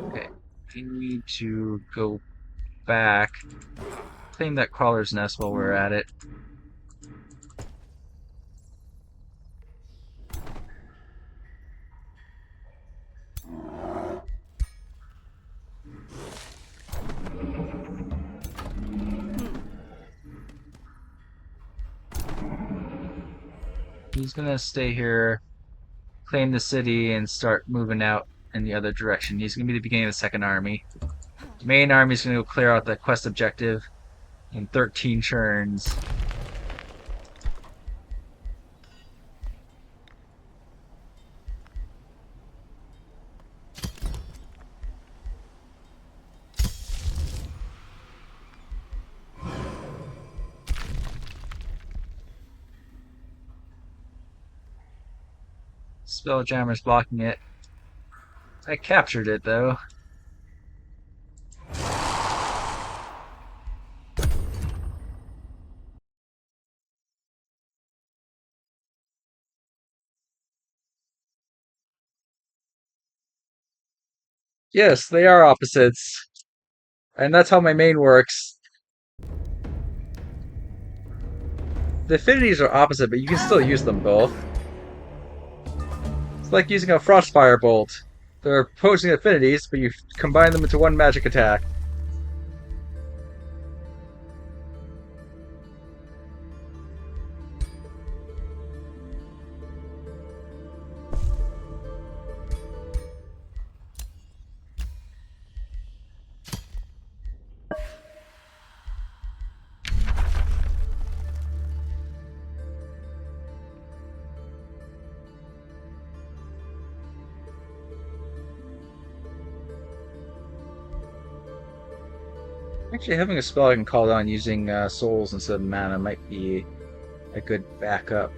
Okay, I need to go back, claim that crawler's nest while we're at it. He's gonna stay here, claim the city, and start moving out in the other direction. He's gonna be the beginning of the second army. The main army is gonna go clear out the quest objective in 13 turns. Spelljammer's blocking it. I captured it though. Yes, they are opposites. And that's how my main works. The affinities are opposite, but you can still use them both. It's like using a Frostfire Bolt. They're opposing affinities, but you combine them into one magic attack. Actually, having a spell I can call down using souls instead of mana might be a good backup.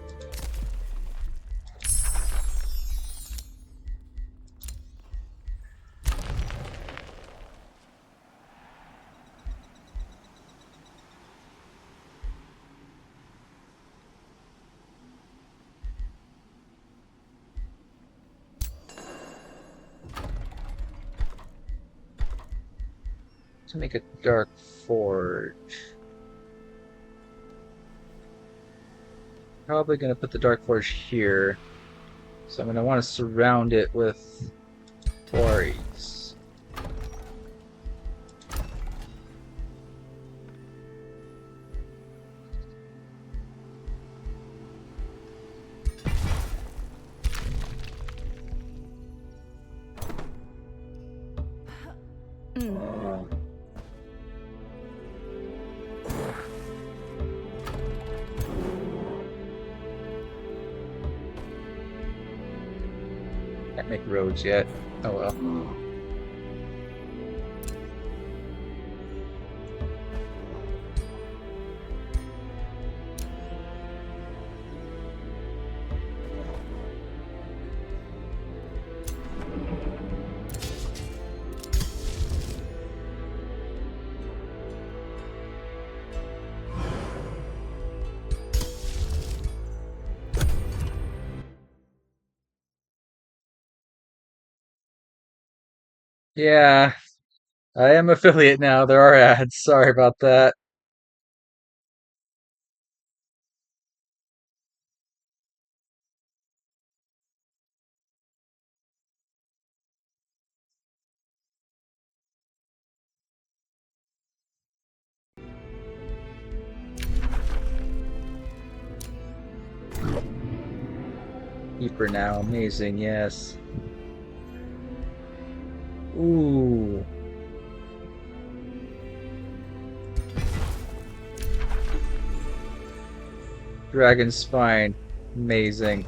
To make a dark forge. Probably gonna put the dark forge here. So I'm gonna want to surround it with quarries. Can't make roads yet. Oh well. Yeah, I am affiliate now. There are ads. Sorry about that. Keeper now. Amazing, yes. Ooh. Dragon Spine. Amazing.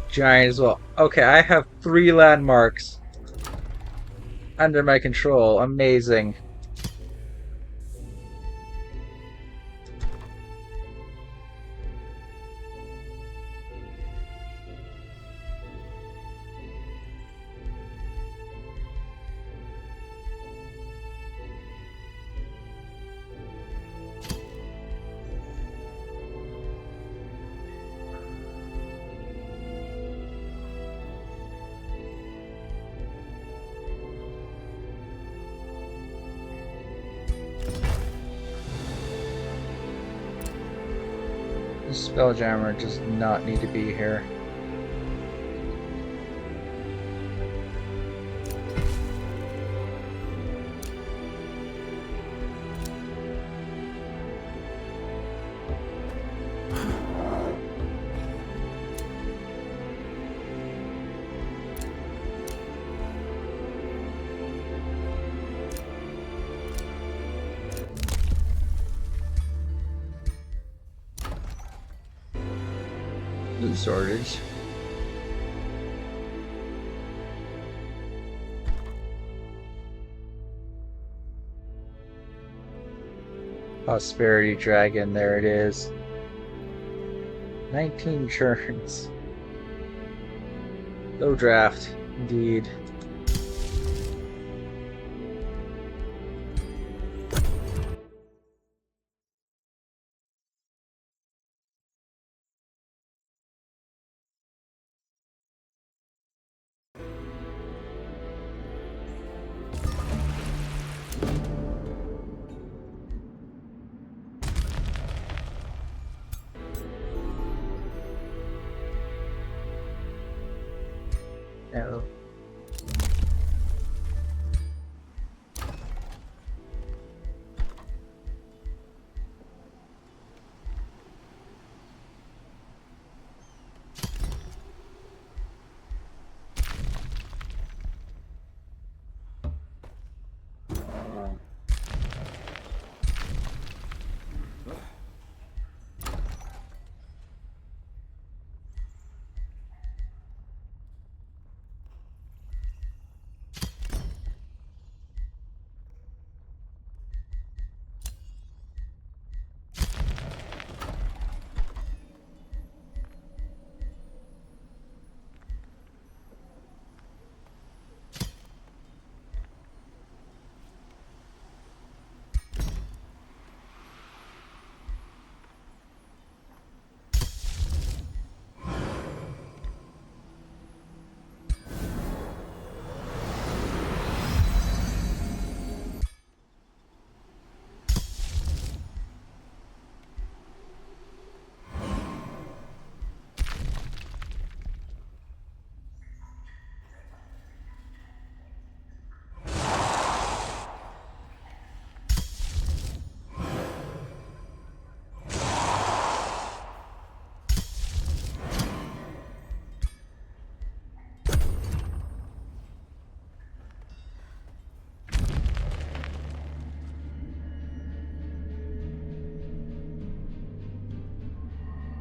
Giant as well. Okay, I have 3 landmarks under my control. Amazing. The Spelljammer does not need to be here. Loot shortage. Prosperity Dragon, there it is. 19 turns. No draft, indeed. No.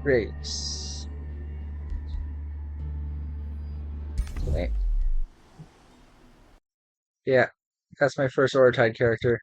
Race. Okay. Yeah, that's my first Ortide character.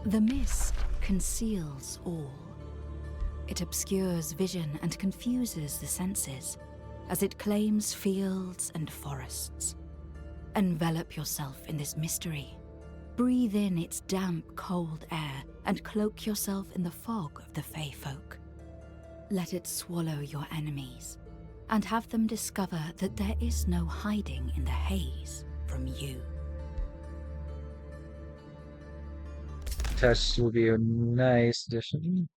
The mist conceals all. It obscures vision and confuses the senses as it claims fields and forests. Envelop yourself in this mystery. Breathe in its damp, cold air and cloak yourself in the fog of the Fey folk. Let it swallow your enemies. and have them discover that there is no hiding in the haze from you. Test will be a nice addition.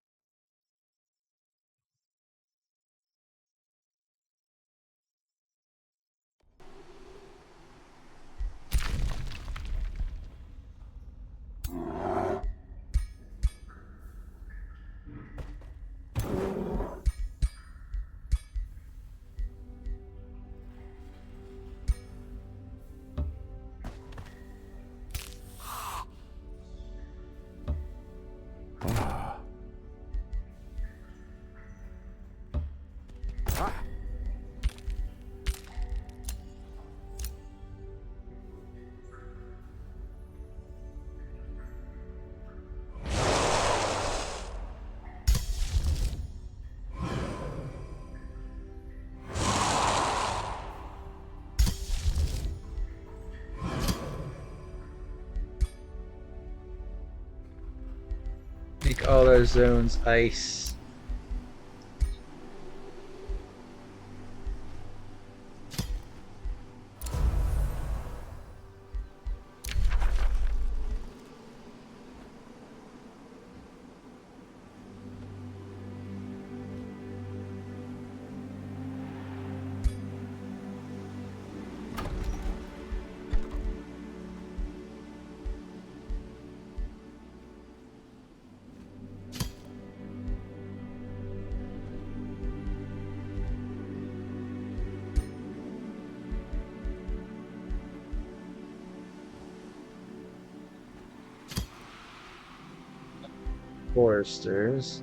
Make all our zones ice. Foresters.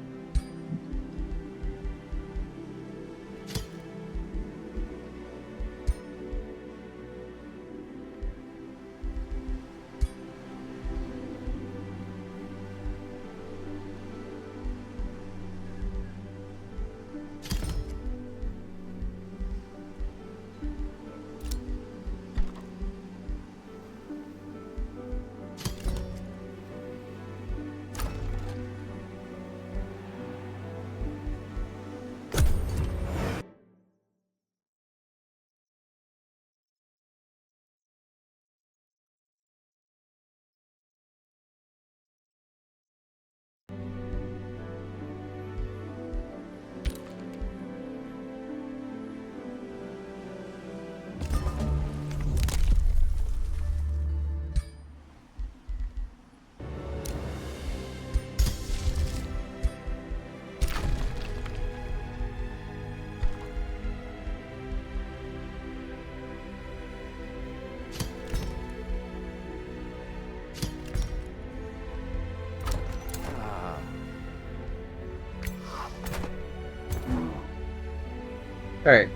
All right,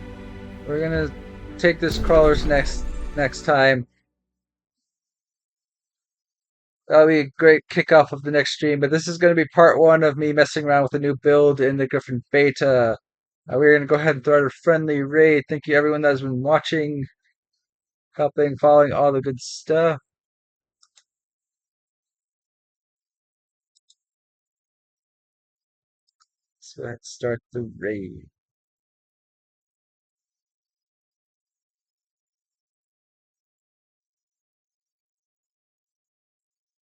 we're gonna take this crawlers next time. That'll be a great kickoff of the next stream. But this is going to be part one of me messing around with a new build in the Griffin Beta. We're going to go ahead and throw out a friendly raid. Thank you everyone that's been watching, helping, following, all the good stuff. So let's start the raid.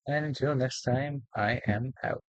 And until next time, I am out.